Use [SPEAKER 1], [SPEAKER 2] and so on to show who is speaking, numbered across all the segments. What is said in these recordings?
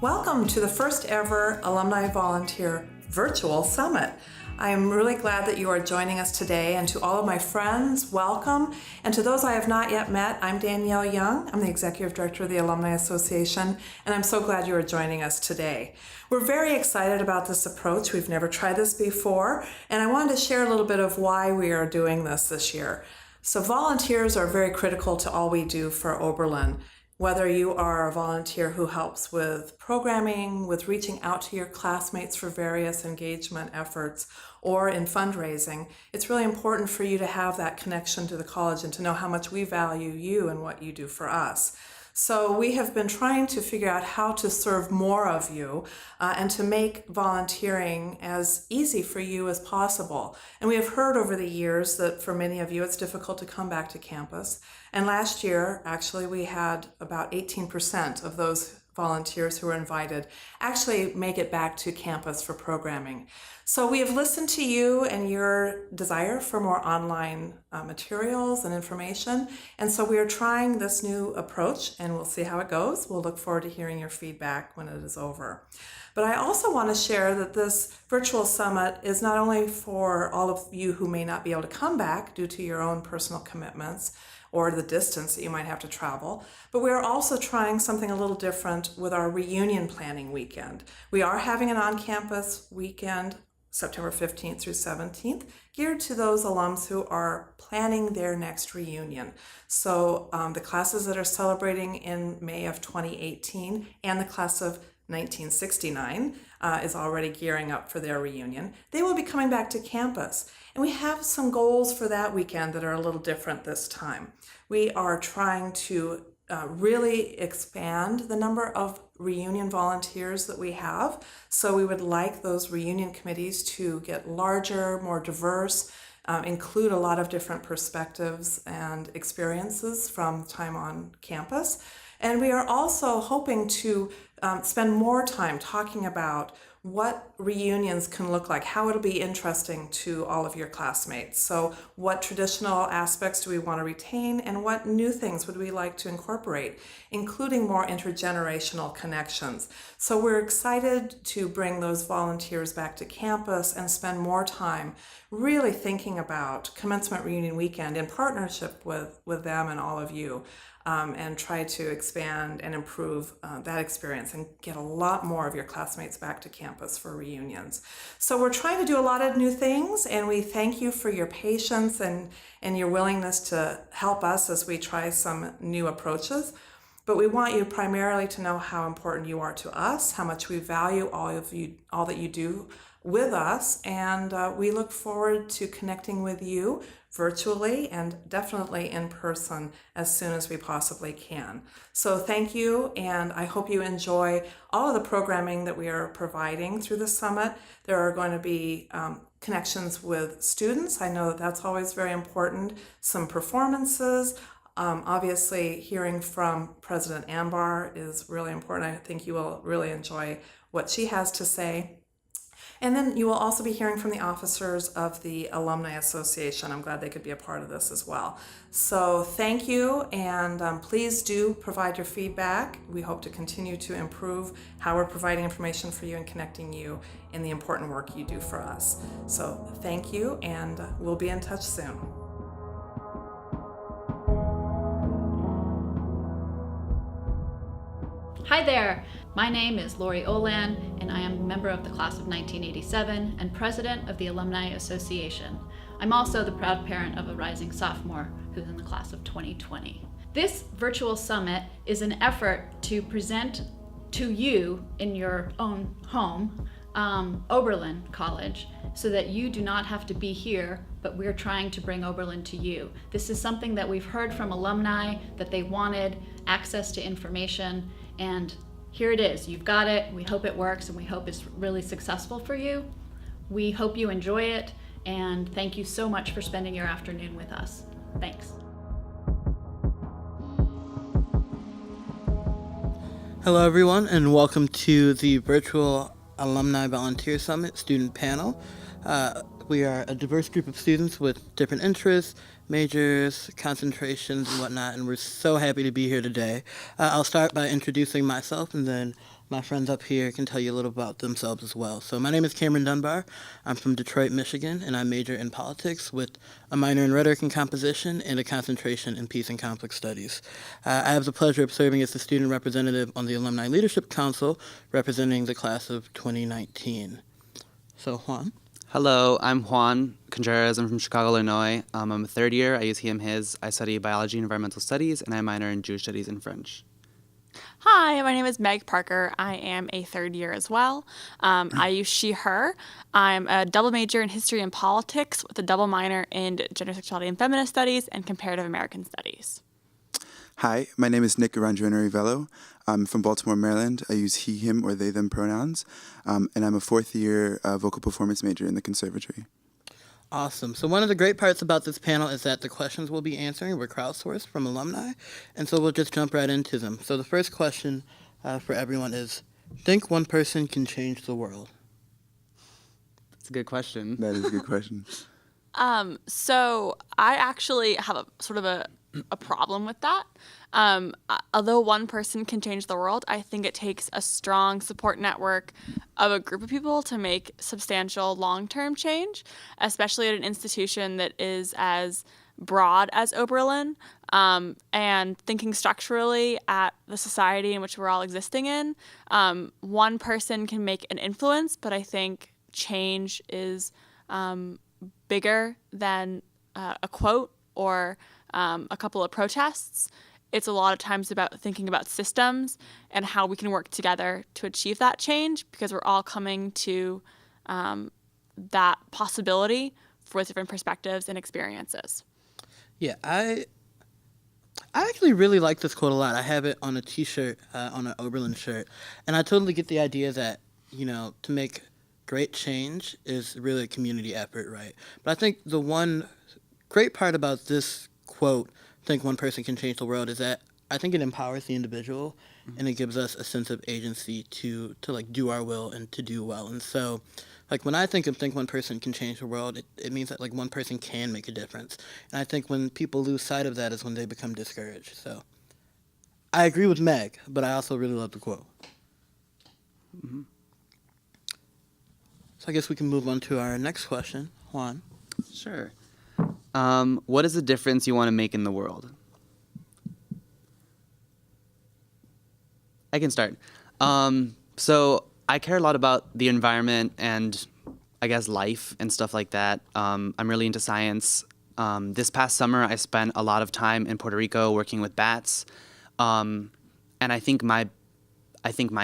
[SPEAKER 1] Welcome to the first ever Alumni Volunteer Virtual Summit. I am really glad that you are joining us today, and to all of my friends, welcome. And to those I have not yet met, I'm Danielle Young. I'm the Executive Director of the Alumni Association, and I'm so glad you are joining us today. We're very excited about this approach. We've never tried this before, and I wanted to share a little bit of why we are doing this year. So volunteers are very critical to all we do for Oberlin. Whether you are a volunteer who helps with programming, with reaching out to your classmates for various engagement efforts, or in fundraising, it's really important for you to have that connection to the college and to know how much we value you and what you do for us. So we have been trying to figure out how to serve more of you and to make volunteering as easy for you as possible. And we have heard over the years that for many of you it's difficult to come back to campus. And last year, actually, we had about 18% of those volunteers who were invited actually make it back to campus for programming. So we have listened to you and your desire for more online materials and information. And so we are trying this new approach, and we'll see how it goes. We'll look forward to hearing your feedback when it is over. But I also want to share that this virtual summit is not only for all of you who may not be able to come back due to your own personal commitments or the distance that you might have to travel, but we are also trying something a little different with our reunion planning weekend. We are having an on-campus weekend, September 15th through 17th, geared to those alums who are planning their next reunion. So the classes that are celebrating in May of 2018 and the class of 1969 is already gearing up for their reunion. They will be coming back to campus. And we have some goals for that weekend that are a little different this time. We are trying to really expand the number of reunion volunteers that we have. So we would like those reunion committees to get larger, more diverse, include a lot of different perspectives and experiences from time on campus. And we are also hoping to spend more time talking about what reunions can look like, how it'll be interesting to all of your classmates. So what traditional aspects do we want to retain, and what new things would we like to incorporate, including more intergenerational connections. So we're excited to bring those volunteers back to campus and spend more time really thinking about Commencement Reunion Weekend in partnership with them and all of you. And try to expand and improve that experience and get a lot more of your classmates back to campus for reunions. So we're trying to do a lot of new things, and we thank you for your patience and your willingness to help us as we try some new approaches. But we want you primarily to know how important you are to us, how much we value all that you do with us, and we look forward to connecting with you virtually and definitely in person as soon as we possibly can. So thank you, and I hope you enjoy all of the programming that we are providing through the summit. There are going to be connections with students. I know that that's always very important. Some performances. Obviously, hearing from President Ambar is really important. I think you will really enjoy what she has to say. And then you will also be hearing from the officers of the Alumni Association. I'm glad they could be a part of this as well. So thank you, and please do provide your feedback. We hope to continue to improve how we're providing information for you and connecting you in the important work you do for us. So thank you, and we'll be in touch soon.
[SPEAKER 2] Hi there, my name is Lori Olan, and I am a member of the class of 1987 and president of the Alumni Association. I'm also the proud parent of a rising sophomore who's in the class of 2020. This virtual summit is an effort to present to you in your own home, Oberlin College, so that you do not have to be here, but we're trying to bring Oberlin to you. This is something that we've heard from alumni that they wanted access to information, and here it is. You've got it. We hope it works, and we hope it's really successful for you. We hope you enjoy it, and thank you so much for spending your afternoon with us. Thanks.
[SPEAKER 3] Hello everyone, and welcome to the virtual Alumni Volunteer Summit student panel. We are a diverse group of students with different interests, majors, concentrations, and whatnot, and we're so happy to be here today. I'll start by introducing myself, and then my friends up here can tell you a little about themselves as well. So my name is Cameron Dunbar. I'm from Detroit, Michigan, and I major in politics with a minor in rhetoric and composition and a concentration in peace and conflict studies. I have the pleasure of serving as the student representative on the Alumni Leadership Council, representing the class of 2019. So Juan?
[SPEAKER 4] Hello, I'm Juan Contreras. I'm from Chicago, Illinois. I'm a third year. I use he, him, his. I study biology and environmental studies, and I minor in Jewish studies and French.
[SPEAKER 5] Hi, my name is Meg Parker. I am a third year as well. I use she, her. I'm a double major in history and politics with a double minor in gender, sexuality, and feminist studies and comparative American studies.
[SPEAKER 6] Hi, my name is Nick Arandrino-Rivello. I'm from Baltimore, Maryland. I use he, him, or they, them pronouns. And I'm a fourth year vocal performance major in the conservatory.
[SPEAKER 3] Awesome. So one of the great parts about this panel is that the questions we'll be answering were crowdsourced from alumni, and so we'll just jump right into them. So the first question for everyone is, think one person can change the world.
[SPEAKER 4] That's a good question.
[SPEAKER 6] That is a good question.
[SPEAKER 5] So I actually have a sort of a problem with that. Although one person can change the world, I think it takes a strong support network of a group of people to make substantial long-term change, especially at an institution that is as broad as Oberlin, and thinking structurally at the society in which we're all existing in. One person can make an influence, but I think change is bigger than a quote or a couple of protests. It's a lot of times about thinking about systems and how we can work together to achieve that change, because we're all coming to that possibility with different perspectives and experiences.
[SPEAKER 3] Yeah, I actually really like this quote a lot. I have it on a T-shirt, on an Oberlin shirt, and I totally get the idea that, to make great change is really a community effort, right? But I think the one great part about this quote, think one person can change the world, is that I think it empowers the individual, and it gives us a sense of agency to like do our will and to do well. And so, like, when I think one person can change the world, it means that like one person can make a difference. And I think when people lose sight of that is when they become discouraged. So I agree with Meg, but I also really love the quote. Mm-hmm. So I guess we can move on to our next question. Juan?
[SPEAKER 4] Sure. What is the difference you want to make in the world? I can start. So I care a lot about the environment and I guess life and stuff like that. I'm really into science. This past summer, I spent a lot of time in Puerto Rico working with bats. And I think my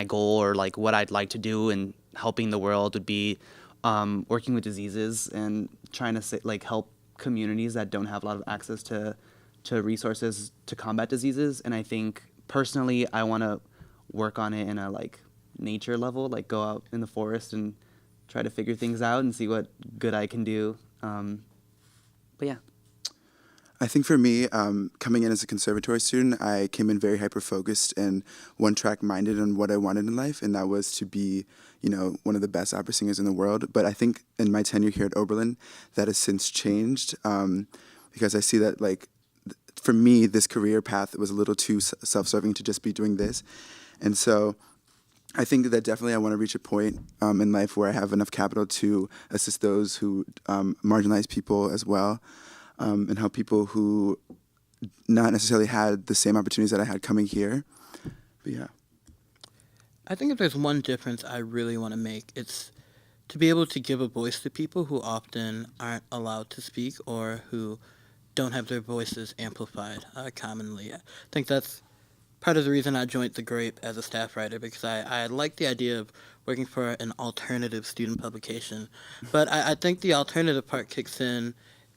[SPEAKER 4] goal, or like what I'd like to do in helping the world, would be working with diseases and trying to help communities that don't have a lot of access to resources to combat diseases. And I think personally I want to work on it in a nature level, go out in the forest and try to figure things out and see what good I can do. But yeah.
[SPEAKER 6] I think for me, coming in as a conservatory student, I came in very hyper-focused and one-track minded on what I wanted in life, and that was to be, one of the best opera singers in the world. But I think in my tenure here at Oberlin, that has since changed, because I see that, for me, this career path was a little too self-serving to just be doing this. And so I think that definitely I want to reach a point in life where I have enough capital to assist those who marginalized people as well. And help people who not necessarily had the same opportunities that I had coming here. But yeah.
[SPEAKER 3] I think if there's one difference I really want to make, it's to be able to give a voice to people who often aren't allowed to speak or who don't have their voices amplified commonly. I think that's part of the reason I joined The Grape as a staff writer, because I like the idea of working for an alternative student publication. But I think the alternative part kicks in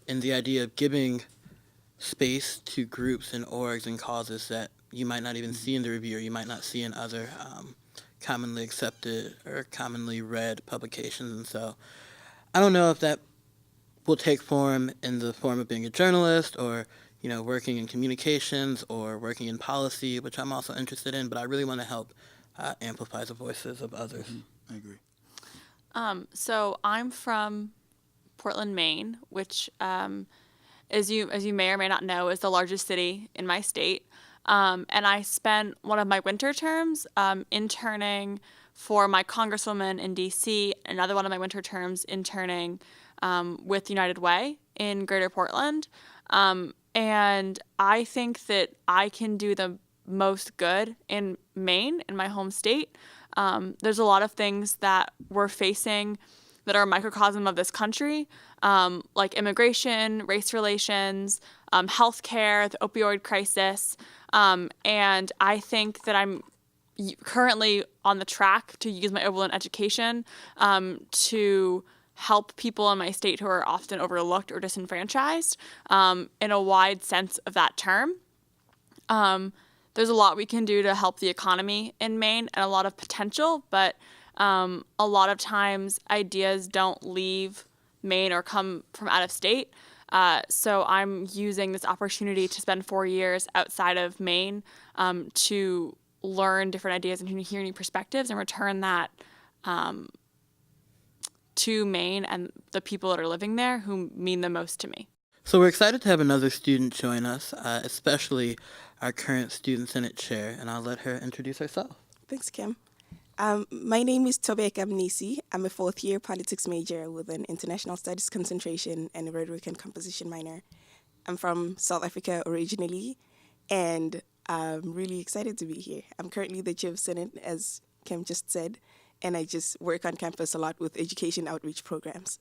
[SPEAKER 3] the idea of giving space to groups and orgs and causes that you might not even see in the review, or you might not see in other commonly accepted or commonly read publications. And so I don't know if that will take form in the form of being a journalist, or working in communications, or working in policy, which I'm also interested in, but I really want to help amplify the voices of others.
[SPEAKER 6] I agree.
[SPEAKER 5] So I'm from Portland, Maine, which, as you may or may not know, is the largest city in my state. And I spent one of my winter terms interning for my congresswoman in DC, another one of my winter terms interning with United Way in Greater Portland. And I think that I can do the most good in Maine, in my home state. There's a lot of things that we're facing that are a microcosm of this country, like immigration, race relations, healthcare, the opioid crisis. And I think that I'm currently on the track to use my Oberlin education to help people in my state who are often overlooked or disenfranchised in a wide sense of that term. There's a lot we can do to help the economy in Maine and a lot of potential, but a lot of times ideas don't leave Maine or come from out of state. So I'm using this opportunity to spend 4 years outside of Maine to learn different ideas and hear new perspectives and return that to Maine and the people that are living there who mean the most to me.
[SPEAKER 3] So we're excited to have another student join us, especially our current Student Senate Chair, and I'll let her introduce herself.
[SPEAKER 7] Thanks, Kim. My name is Tobe Kamnisi. I'm a fourth-year politics major with an international studies concentration and a rhetoric and composition minor. I'm from South Africa originally, and I'm really excited to be here. I'm currently the chair of Senate, as Kim just said, and I just work on campus a lot with education outreach programs.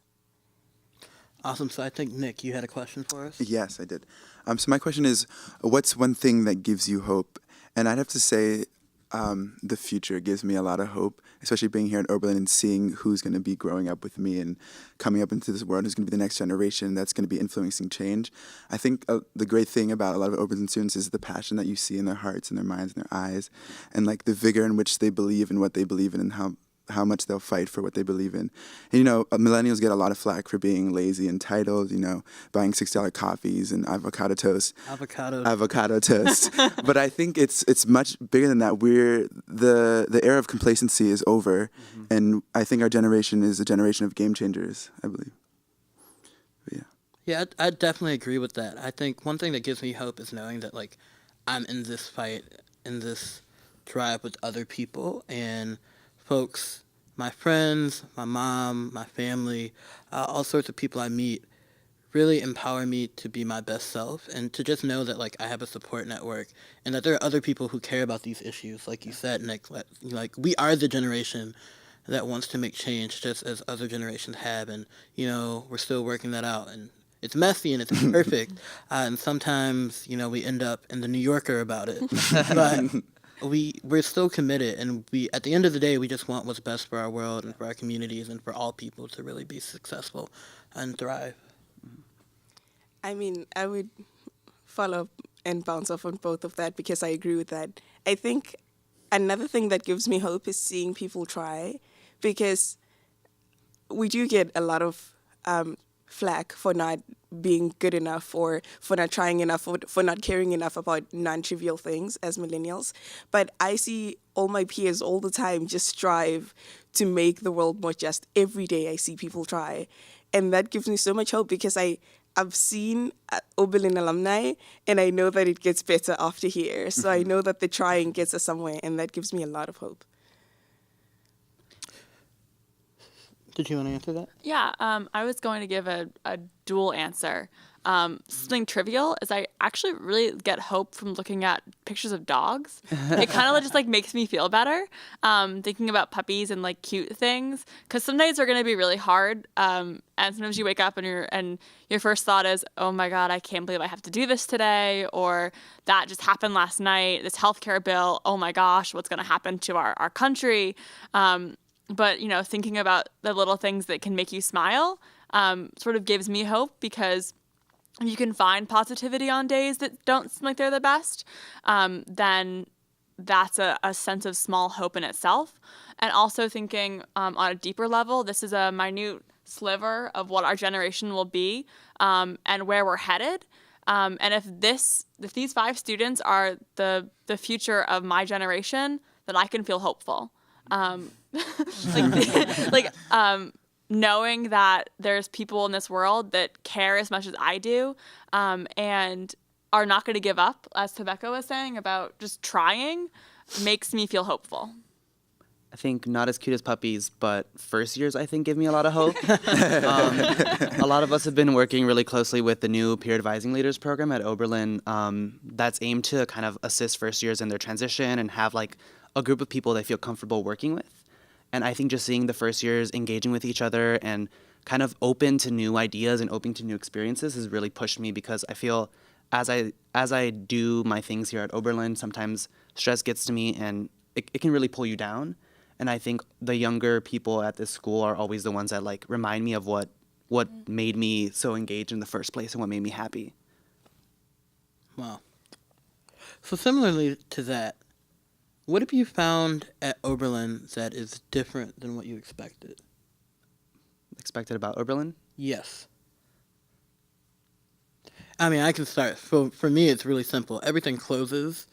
[SPEAKER 3] Awesome. So I think, Nick, you had a question for us?
[SPEAKER 6] Yes, I did. So my question is, what's one thing that gives you hope? And I'd have to say the future gives me a lot of hope, especially being here at Oberlin and seeing who's going to be growing up with me and coming up into this world, who's going to be the next generation that's going to be influencing change. I think the great thing about a lot of Oberlin students is the passion that you see in their hearts and their minds and their eyes, and like the vigor in which they believe in what they believe in and how much they'll fight for what they believe in. And, millennials get a lot of flack for being lazy, entitled, buying $6 coffees and avocado toast. Avocado toast. But I think it's much bigger than that. The era of complacency is over, and I think our generation is a generation of game changers, I believe. But yeah.
[SPEAKER 3] Yeah, I definitely agree with that. I think one thing that gives me hope is knowing that, I'm in this fight, in this drive with other people, and folks, my friends, my mom, my family, all sorts of people I meet really empower me to be my best self and to just know that I have a support network and that there are other people who care about these issues. Like you said, Nick, we are the generation that wants to make change just as other generations have, and we're still working that out, and it's messy and it's imperfect, and sometimes we end up in the New Yorker about it, but we're still committed, and at the end of the day, we just want what's best for our world and for our communities and for all people to really be successful and thrive.
[SPEAKER 7] I mean, I would follow up and bounce off on both of that because I agree with that. I think another thing that gives me hope is seeing people try, because we do get a lot of flack for not being good enough or for not trying enough or for not caring enough about non-trivial things as millennials. But I see all my peers all the time just strive to make the world more just. Every day I see people try. And that gives me so much hope because I've seen Oberlin alumni and I know that it gets better after here. So I know that the trying gets us somewhere, and that gives me a lot of hope.
[SPEAKER 3] Did you want to answer that?
[SPEAKER 5] Yeah, I was going to give a dual answer. Something trivial is I actually really get hope from looking at pictures of dogs. It kind of just makes me feel better, thinking about puppies and cute things. Because some days are going to be really hard, and sometimes you wake up and your first thought is, oh my God, I can't believe I have to do this today, or that just happened last night. This healthcare bill, oh my gosh, what's going to happen to our country? But, thinking about the little things that can make you smile sort of gives me hope, because if you can find positivity on days that don't seem like they're the best, then that's a sense of small hope in itself. And also thinking on a deeper level, this is a minute sliver of what our generation will be and where we're headed. And if these 5 students are the future of my generation, then I can feel hopeful. Knowing that there's people in this world that care as much as I do, and are not going to give up, as Tobecco was saying, about just trying, makes me feel hopeful.
[SPEAKER 4] I think not as cute as puppies, but first years, I think, give me a lot of hope. A lot of us have been working really closely with the new Peer Advising Leaders program at Oberlin that's aimed to kind of assist first years in their transition and have like a group of people they feel comfortable working with. And I think just seeing the first years engaging with each other and kind of open to new ideas and open to new experiences has really pushed me, because I feel as I do my things here at Oberlin, sometimes stress gets to me and it can really pull you down. And I think the younger people at this school are always the ones that like remind me of what made me so engaged in the first place and what made me happy.
[SPEAKER 3] Wow. So similarly to that, what have you found at Oberlin that is different than what you expected?
[SPEAKER 4] Expected about Oberlin?
[SPEAKER 3] Yes. I mean, I can start. For me, it's really simple. Everything closes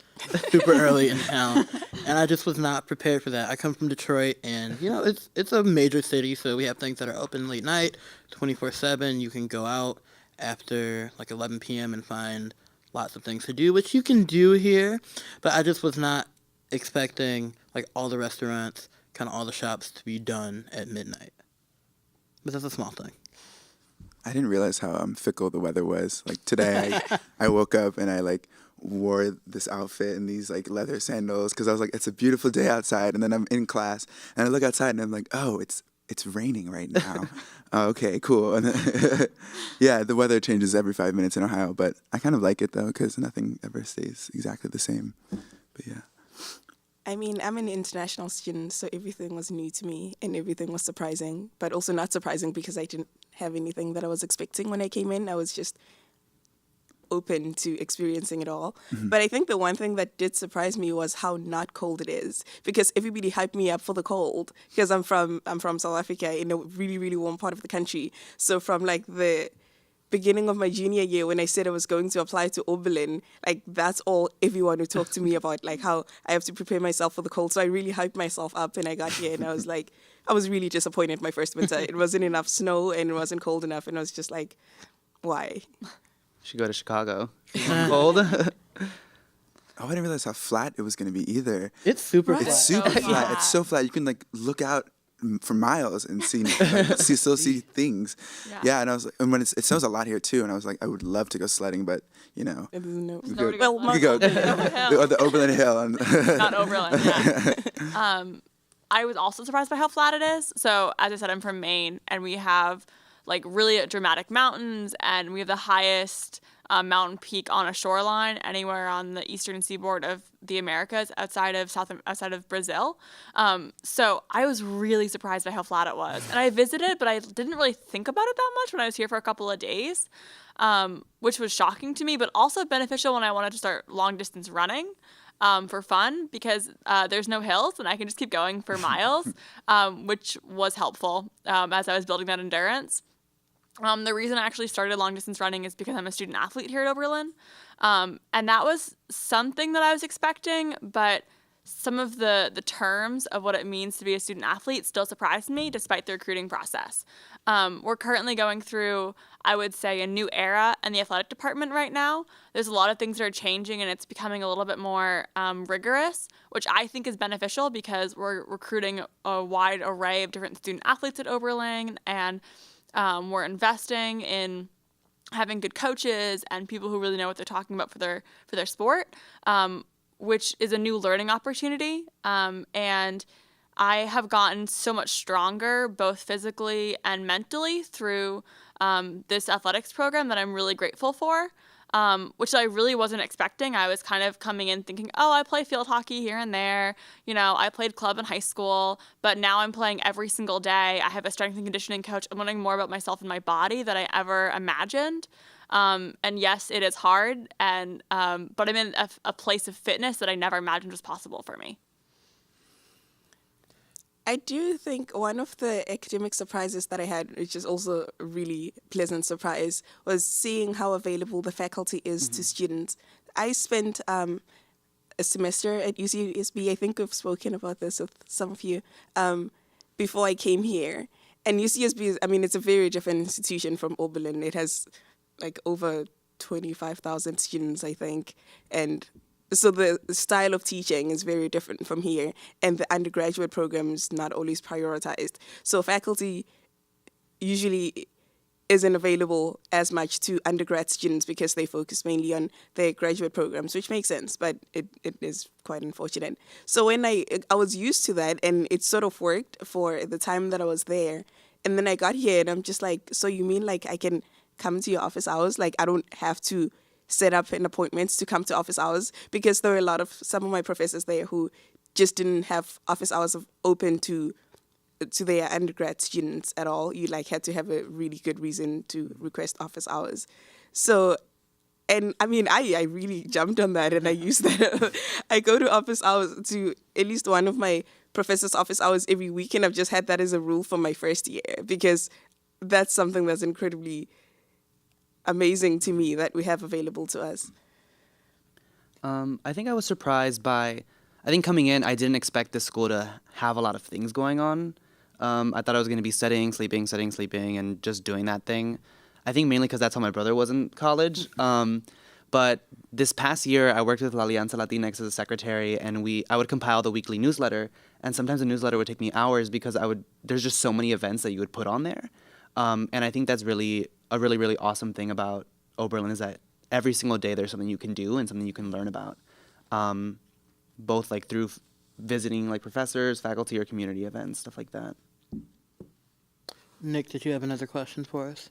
[SPEAKER 3] super early in town, and I just was not prepared for that. I come from Detroit, and, you know, it's a major city, so we have things that are open late night, 24/7. You can go out after, like, 11 p.m. and find lots of things to do, which you can do here, but I just was not expecting, like, all the restaurants, kind of all the shops to be done at midnight. But that's a small thing.
[SPEAKER 6] I didn't realize how fickle the weather was. Like today, I woke up and I like wore this outfit and these like leather sandals because I was like, it's a beautiful day outside. And then I'm in class and I look outside and I'm like, oh, it's raining right now. Oh, okay, cool. And then, yeah, the weather changes every 5 minutes in Ohio, but I kind of like it though because nothing ever stays exactly the same. But yeah.
[SPEAKER 7] I mean, I'm an international student, so everything was new to me and everything was surprising, but also not surprising because I didn't have anything that I was expecting when I came in. I was just open to experiencing it all. Mm-hmm. But I think the one thing that did surprise me was how not cold it is, because everybody hyped me up for the cold because I'm from South Africa in a really, really warm part of the country. So from like the beginning of my junior year when I said I was going to apply to Oberlin, like that's all everyone would talk to me about, like how I have to prepare myself for the cold. So I really hyped myself up and I got here and I was like, I was really disappointed my first winter. It wasn't enough snow and it wasn't cold enough and I was just like, why?
[SPEAKER 4] Should go to Chicago. Cold.
[SPEAKER 6] Oh, I didn't realize how flat it was going to be either.
[SPEAKER 3] It's super
[SPEAKER 7] Right.
[SPEAKER 3] flat.
[SPEAKER 6] It's super
[SPEAKER 5] So
[SPEAKER 6] flat.
[SPEAKER 5] flat.
[SPEAKER 6] It's so flat. You can like look out for miles and see things. Yeah, and I was like, and when it snows a lot here too, and I was like, I would love to go sledding, but you know,
[SPEAKER 7] There's no,
[SPEAKER 6] we
[SPEAKER 5] nowhere to
[SPEAKER 6] go,
[SPEAKER 5] go
[SPEAKER 6] we could go
[SPEAKER 5] sledding.
[SPEAKER 6] or the Oberlin Hill. And
[SPEAKER 5] Not Oberlin. Yeah. I was also surprised by how flat it is. So as I said, I'm from Maine, and we have like really dramatic mountains, and we have the highest mountain peak on a shoreline anywhere on the eastern seaboard of the Americas outside of Brazil. So I was really surprised by how flat it was. And I visited, but I didn't really think about it that much when I was here for a couple of days, which was shocking to me, but also beneficial when I wanted to start long distance running for fun, because there's no hills and I can just keep going for miles, which was helpful as I was building that endurance. The reason I actually started long distance running is because I'm a student athlete here at Oberlin. And that was something that I was expecting, but some of the terms of what it means to be a student athlete still surprised me despite the recruiting process. We're currently going through, I would say, a new era in the athletic department right now. There's a lot of things that are changing and it's becoming a little bit more rigorous, which I think is beneficial because we're recruiting a wide array of different student athletes at Oberlin, and we're investing in having good coaches and people who really know what they're talking about for their sport, which is a new learning opportunity. And I have gotten so much stronger, both physically and mentally, through this athletics program that I'm really grateful for, which I really wasn't expecting. I was kind of coming in thinking, oh, I play field hockey here and there. You know, I played club in high school, but now I'm playing every single day. I have a strength and conditioning coach. I'm learning more about myself and my body than I ever imagined. And yes, it is hard, but I'm in a place of fitness that I never imagined was possible for me.
[SPEAKER 7] I do think one of the academic surprises that I had, which is also a really pleasant surprise, was seeing how available the faculty is to students. I spent a semester at UCSB. I think we've spoken about this with some of you before I came here. And UCSB is, I mean, it's a very different institution from Oberlin. It has like over 25,000 students, I think. And so the style of teaching is very different from here. And the undergraduate program is not always prioritized. So faculty usually isn't available as much to undergrad students because they focus mainly on their graduate programs, which makes sense, but it is quite unfortunate. So when I was used to that, and it sort of worked for the time that I was there, and then I got here and I'm just like, so you mean like I can come to your office hours? Like I don't have to set up an appointment to come to office hours? Because there were some of my professors there who just didn't have office hours open to their undergrad students at all. You like had to have a really good reason to request office hours. So, and I mean, I really jumped on that and I used that. I go to office hours, to at least one of my professor's office hours every week, and I've just had that as a rule for my first year because that's something that's incredibly amazing to me that we have available to us.
[SPEAKER 4] I think I was surprised by, I think coming in, I didn't expect this school to have a lot of things going on. I thought I was going to be studying, sleeping, and just doing that thing. I think mainly because that's how my brother was in college. But this past year, I worked with La Alianza Latinx as a secretary, and I would compile the weekly newsletter. And sometimes the newsletter would take me hours because there's just so many events that you would put on there. And I think that's really a really, really awesome thing about Oberlin is that every single day there's something you can do and something you can learn about, both like through visiting like professors, faculty, or community events, stuff like that.
[SPEAKER 3] Nick, did you have another question for us?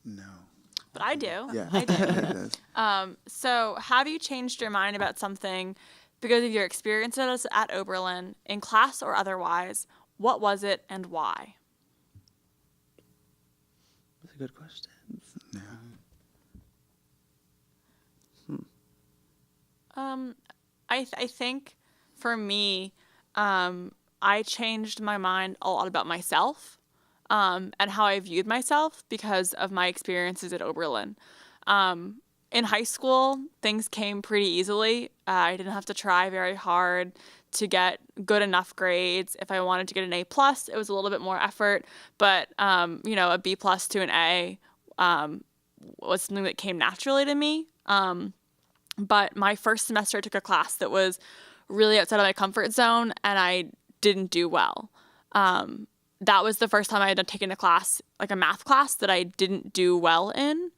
[SPEAKER 6] No.
[SPEAKER 5] But I do.
[SPEAKER 6] Yeah.
[SPEAKER 5] I do.
[SPEAKER 6] It does.
[SPEAKER 5] So have you changed your mind about something because of your experiences at Oberlin, in class or otherwise? What was it and why?
[SPEAKER 4] That's a good question.
[SPEAKER 6] Yeah.
[SPEAKER 5] I think for me, I changed my mind a lot about myself and how I viewed myself because of my experiences at Oberlin. In high school, things came pretty easily. I didn't have to try very hard to get good enough grades. If I wanted to get an A+, it was a little bit more effort. But, a B+ to an A was something that came naturally to me. But my first semester I took a class that was really outside of my comfort zone, and I didn't do well. That was the first time I had taken a class, like a math class, that I didn't do well in.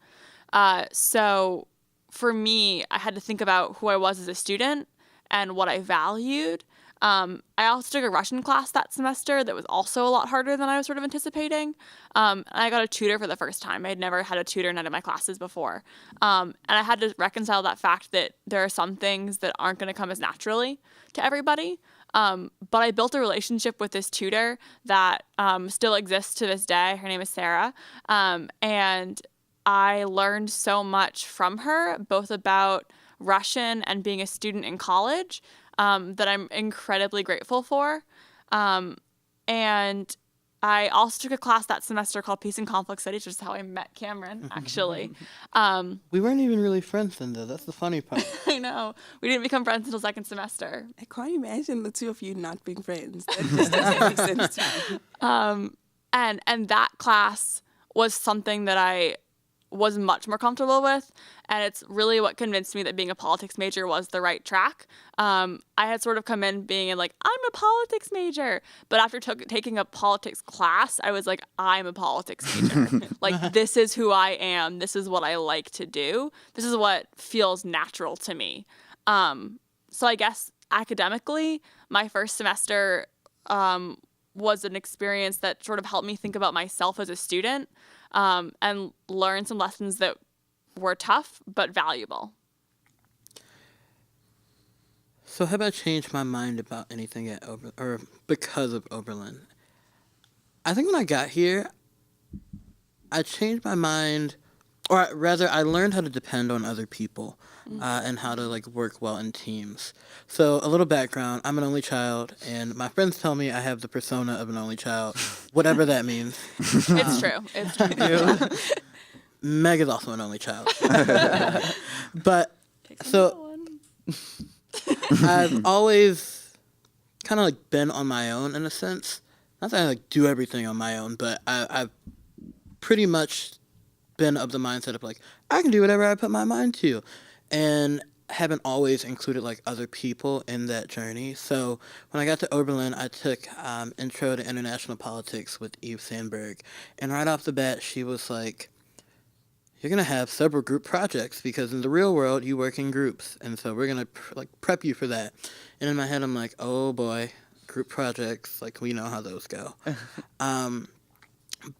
[SPEAKER 5] So for me, I had to think about who I was as a student and what I valued. I also took a Russian class that semester that was also a lot harder than I was sort of anticipating. And I got a tutor for the first time. I had never had a tutor in any of my classes before. And I had to reconcile that fact that there are some things that aren't going to come as naturally to everybody. But I built a relationship with this tutor that still exists to this day. Her name is Sarah. And I learned so much from her, both about Russian and being a student in college, that I'm incredibly grateful for. And I also took a class that semester called Peace and Conflict Studies, which is how I met Cameron, actually.
[SPEAKER 3] We weren't even really friends then, though. That's the funny part.
[SPEAKER 5] I know. We didn't become friends until second semester.
[SPEAKER 7] I can't imagine the two of you not being friends. That just doesn't make sense to me.
[SPEAKER 5] And that class was something that I was much more comfortable with, and it's really what convinced me that being a politics major was the right track. I had sort of come in being like, I'm a politics major, but after taking a politics class, I was like, I'm a politics major. Like, this is who I am. This is what I like to do. This is what feels natural to me. So I guess academically, my first semester was an experience that sort of helped me think about myself as a student, and learn some lessons that were tough but valuable.
[SPEAKER 3] So have I changed my mind about anything at or because of Oberlin? I think when I got here, I changed my mind, or rather, I learned how to depend on other people, and how to like work well in teams. So a little background: I'm an only child, and my friends tell me I have the persona of an only child, whatever that means.
[SPEAKER 5] It's true. It's true.
[SPEAKER 3] Meg is also an only child, but so I've always kind of like been on my own in a sense. Not that I like do everything on my own, but I've pretty much been of the mindset of like, I can do whatever I put my mind to. And haven't always included like other people in that journey. So when I got to Oberlin, I took Intro to International Politics with Eve Sandberg. And right off the bat, she was like, you're going to have several group projects because in the real world, you work in groups. And so we're going to prep you for that. And in my head, I'm like, oh boy, group projects, like we know how those go.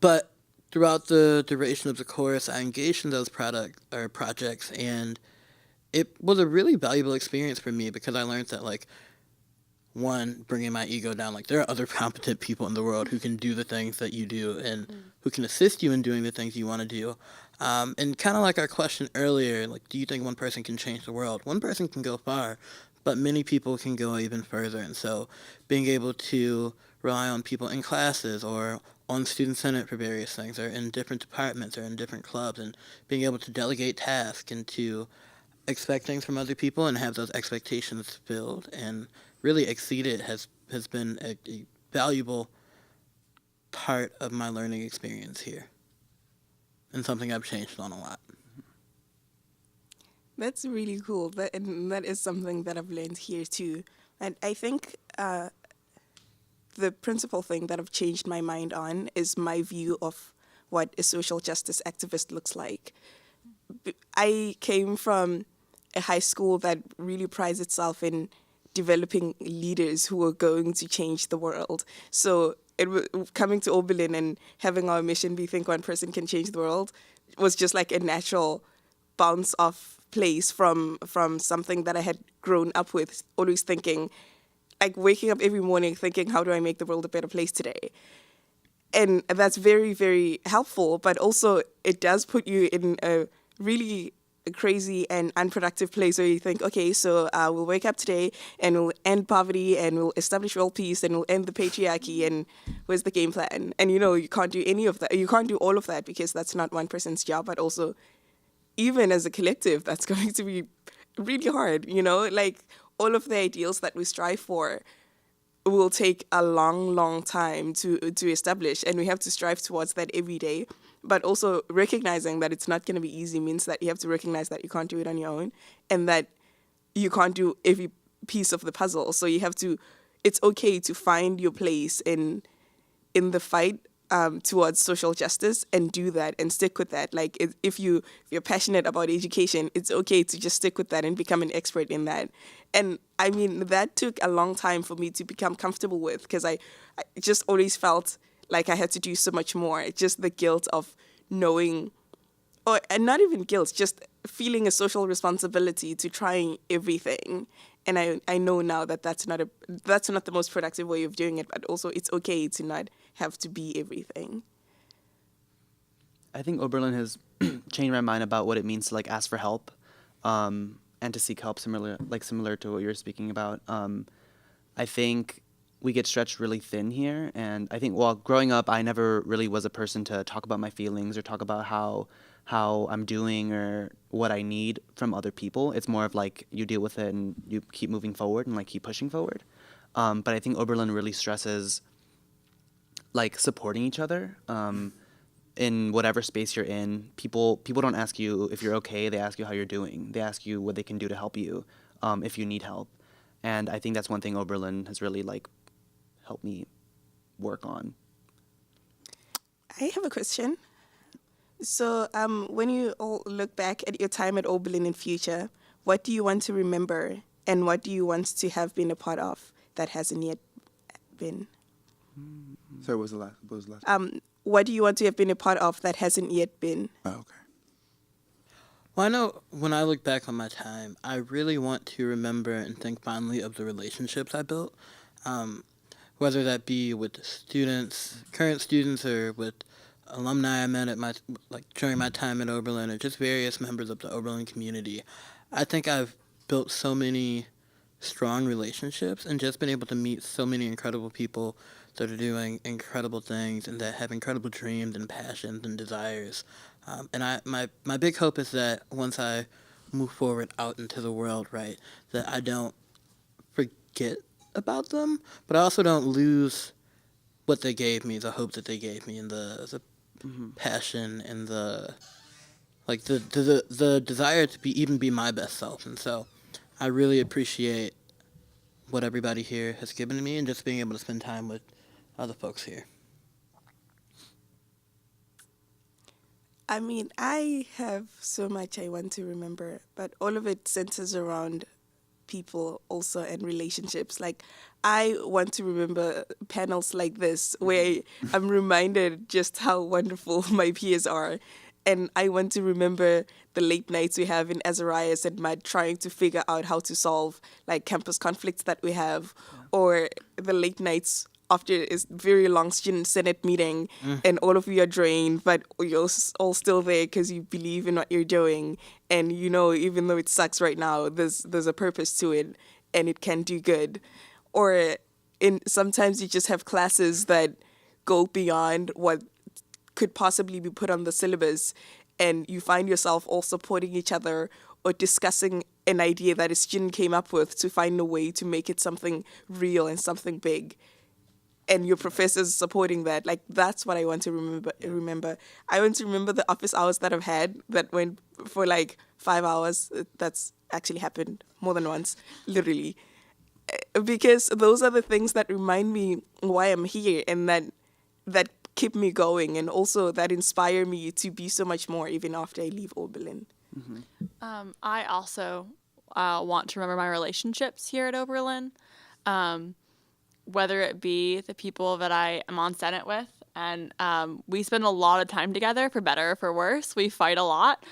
[SPEAKER 3] But throughout the duration of the course, I engaged in those projects, and it was a really valuable experience for me because I learned that, like, one, bringing my ego down, like, there are other competent people in the world who can do the things that you do and who can assist you in doing the things you want to do. And kind of like our question earlier, like, do you think one person can change the world? One person can go far, but many people can go even further. And so being able to rely on people in classes or on student senate for various things or in different departments or in different clubs and being able to delegate tasks and to expect things from other people and have those expectations filled and really exceed it has been a valuable part of my learning experience here and something I've changed on a lot.
[SPEAKER 7] That's really cool. And that is something that I've learned here too. And I think the principal thing that I've changed my mind on is my view of what a social justice activist looks like. I came from a high school that really prides itself in developing leaders who are going to change the world. So coming to Oberlin and having our mission, we think one person can change the world, was just like a natural bounce off place from something that I had grown up with, always thinking, like waking up every morning thinking, how do I make the world a better place today? And that's very, very helpful, but also it does put you in a really crazy and unproductive place where you think, okay, so we'll wake up today and we'll end poverty and we'll establish world peace and we'll end the patriarchy and where's the game plan? And you can't do any of that. You can't do all of that because that's not one person's job, but also even as a collective, that's going to be really hard, like all of the ideals that we strive for will take a long, long time to establish, and we have to strive towards that every day. But also recognizing that it's not going to be easy means that you have to recognize that you can't do it on your own and that you can't do every piece of the puzzle. So you have to, it's okay to find your place in the fight towards social justice and do that and stick with that. Like if you're passionate about education, it's okay to just stick with that and become an expert in that. And I mean, that took a long time for me to become comfortable with because I just always felt like I had to do so much more. Just the guilt of knowing, and not even guilt, just feeling a social responsibility to trying everything. And I know now that that's not the most productive way of doing it, but also it's okay to not have to be everything.
[SPEAKER 4] I think Oberlin has changed my mind about what it means to like ask for help, and to seek help similar to what you're speaking about. I think we get stretched really thin here, and I think while growing up, I never really was a person to talk about my feelings or talk about how I'm doing or what I need from other people. It's more of like you deal with it and you keep moving forward and like keep pushing forward. But I think Oberlin really stresses like supporting each other in whatever space you're in. People don't ask you if you're okay. They ask you how you're doing. They ask you what they can do to help you if you need help. And I think that's one thing Oberlin has really like helped me work on.
[SPEAKER 7] I have a question. So when you all look back at your time at Oberlin in future, what do you want to remember and what do you want to have been a part of that hasn't yet been?
[SPEAKER 6] Sorry, what was the last?
[SPEAKER 7] What do you want to have been a part of that hasn't yet been?
[SPEAKER 6] Oh, okay.
[SPEAKER 3] Well, I know when I look back on my time, I really want to remember and think fondly of the relationships I built, whether that be with students, current students, or with alumni I met at during my time at Oberlin, or just various members of the Oberlin community. I think I've built so many strong relationships and just been able to meet so many incredible people that are doing incredible things and that have incredible dreams and passions and desires. And my big hope is that once I move forward out into the world, right, that I don't forget about them, but I also don't lose what they gave me, the hope that they gave me, and the passion and the like the desire to be my best self. And so I really appreciate what everybody here has given to me and just being able to spend time with other folks here.
[SPEAKER 7] I mean, I have so much I want to remember, but all of it centers around people also and relationships. Like, I want to remember panels like this where I'm reminded just how wonderful my peers are. And I want to remember the late nights we have in Azarias and Mud trying to figure out how to solve like campus conflicts that we have, or the late nights after a very long student senate meeting and all of you are drained, but you're all still there because you believe in what you're doing. And you know, even though it sucks right now, there's a purpose to it and it can do good. Or sometimes you just have classes that go beyond what could possibly be put on the syllabus, and you find yourself all supporting each other or discussing an idea that a student came up with to find a way to make it something real and something big. And your professors supporting that. Like, that's what I want to remember. I want to remember the office hours that I've had that went for like 5 hours. That's actually happened more than once, literally. Because those are the things that remind me why I'm here, and that keep me going, and also that inspire me to be so much more even after I leave Oberlin.
[SPEAKER 5] I also want to remember my relationships here at Oberlin. Whether it be the people that I am on Senate with, and we spend a lot of time together, for better or for worse. We fight a lot,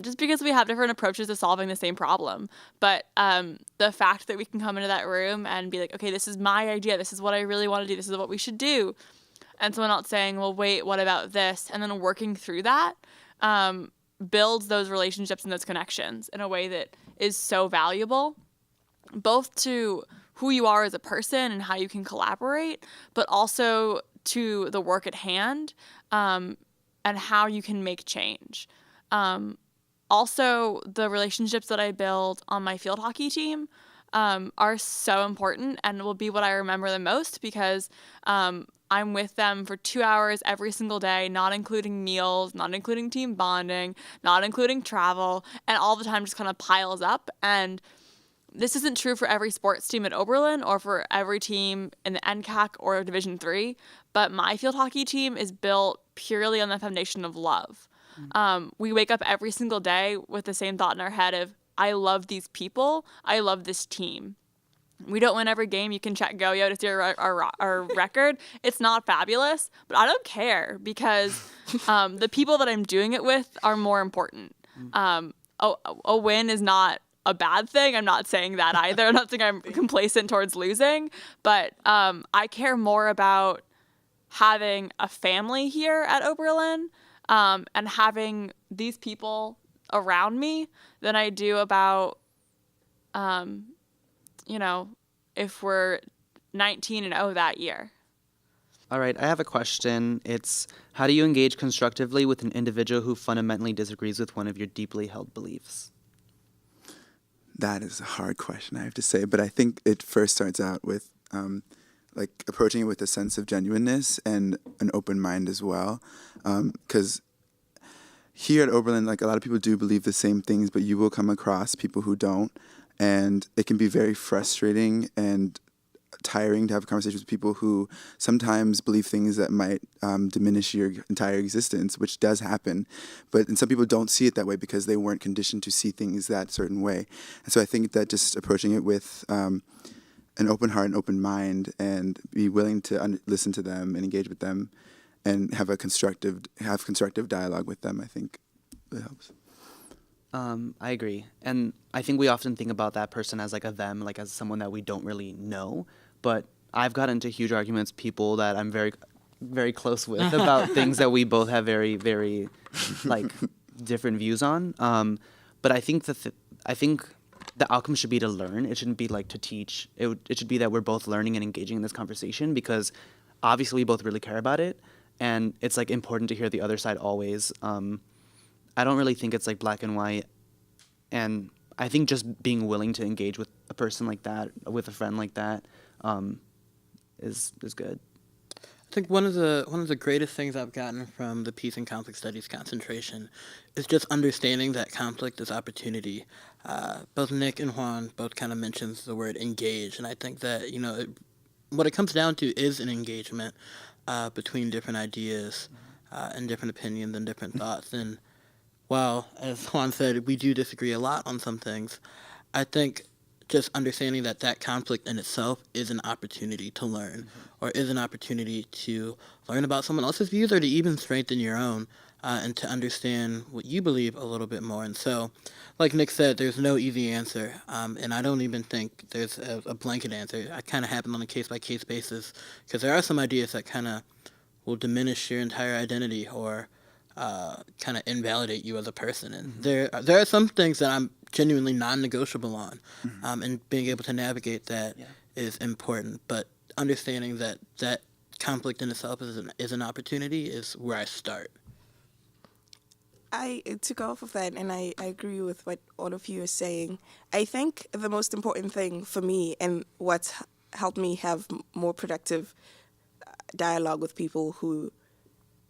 [SPEAKER 5] just because we have different approaches to solving the same problem. But the fact that we can come into that room and be like, okay, this is my idea, this is what I really want to do, this is what we should do, and someone else saying, well, wait, what about this? And then working through that builds those relationships and those connections in a way that is so valuable, both to who you are as a person and how you can collaborate, but also to the work at hand and how you can make change. Also, the relationships that I build on my field hockey team are so important and will be what I remember the most, because I'm with them for 2 hours every single day, not including meals, not including team bonding, not including travel, and all the time just kind of piles up. And this isn't true for every sports team at Oberlin or for every team in the NCAC or Division III, but my field hockey team is built purely on the foundation of love. We wake up every single day with the same thought in our head of, I love these people, I love this team. We don't win every game. You can check Go-Yo to see our record. It's not fabulous, but I don't care, because the people that I'm doing it with are more important. A win is not a bad thing. I'm not saying that either. I'm not saying I'm complacent towards losing, but I care more about having a family here at Oberlin and having these people around me than I do about, if we're 19-0 that year.
[SPEAKER 4] All right, I have a question. It's, how do you engage constructively with an individual who fundamentally disagrees with one of your deeply held beliefs?
[SPEAKER 6] That is a hard question, I have to say, but I think it first starts out with approaching it with a sense of genuineness and an open mind as well, because here at Oberlin, like, a lot of people do believe the same things, but you will come across people who don't, and it can be very frustrating and tiring to have conversations with people who sometimes believe things that might diminish your entire existence, which does happen. And some people don't see it that way because they weren't conditioned to see things that certain way. And so I think that just approaching it with an open heart and open mind, and be willing to listen to them and engage with them and have constructive dialogue with them, I think it helps.
[SPEAKER 4] I agree. And I think we often think about that person as like a them, like as someone that we don't really know. But I've gotten into huge arguments with people that I'm very, very close with about things that we both have very, very different views on. But I think I think the outcome should be to learn. It shouldn't be like to teach. It should be that we're both learning and engaging in this conversation, because obviously we both really care about it, and it's like important to hear the other side always. I don't really think it's like black and white, and I think just being willing to engage with a person like that, with a friend like that, is good.
[SPEAKER 3] I think one of the greatest things I've gotten from the Peace and Conflict Studies concentration is just understanding that conflict is opportunity. Both Nick and Juan both kind of mentions the word engage, and I think that what it comes down to is an engagement between different ideas and different opinions and different thoughts. And while, as Juan said, we do disagree a lot on some things, I think just understanding that conflict in itself is an opportunity to learn, or is an opportunity to learn about someone else's views, or to even strengthen your own, and to understand what you believe a little bit more. And so, like Nick said, there's no easy answer, and I don't even think there's a blanket answer. I kind of happen on a case-by-case basis, because there are some ideas that kind of will diminish your entire identity, or kind of invalidate you as a person. And there are some things that I'm genuinely non-negotiable on, and being able to navigate that is important. But understanding that conflict in itself is an opportunity is where I start.
[SPEAKER 7] To go off of that, and I agree with what all of you are saying. I think the most important thing for me, and what's helped me have more productive dialogue with people who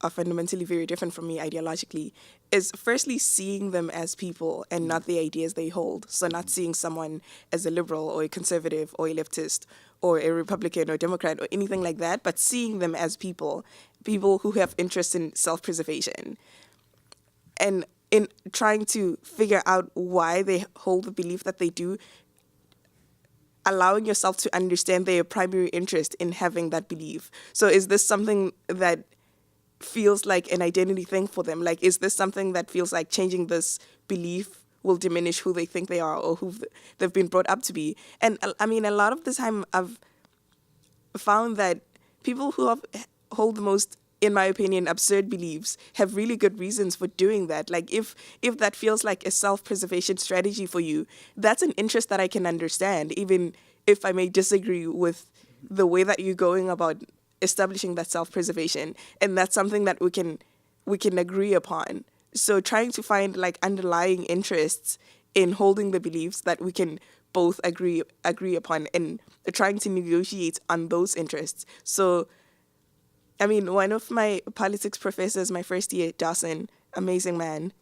[SPEAKER 7] are fundamentally very different from me ideologically, is firstly seeing them as people and not the ideas they hold. So not seeing someone as a liberal or a conservative or a leftist or a Republican or Democrat or anything like that, but seeing them as people who have interest in self-preservation. And in trying to figure out why they hold the belief that they do, allowing yourself to understand their primary interest in having that belief. So is this something that feels like an identity thing for them? Like, is this something that feels like changing this belief will diminish who they think they are or who they've been brought up to be? And I mean, a lot of the time I've found that people who hold the most, in my opinion, absurd beliefs have really good reasons for doing that. Like, if that feels like a self-preservation strategy for you, that's an interest that I can understand, even if I may disagree with the way that you're going about establishing that self-preservation. And that's something that we can agree upon. So trying to find like underlying interests in holding the beliefs that we can both agree upon, and trying to negotiate on those interests. So I mean, one of my politics professors, my first year, Dawson, amazing man.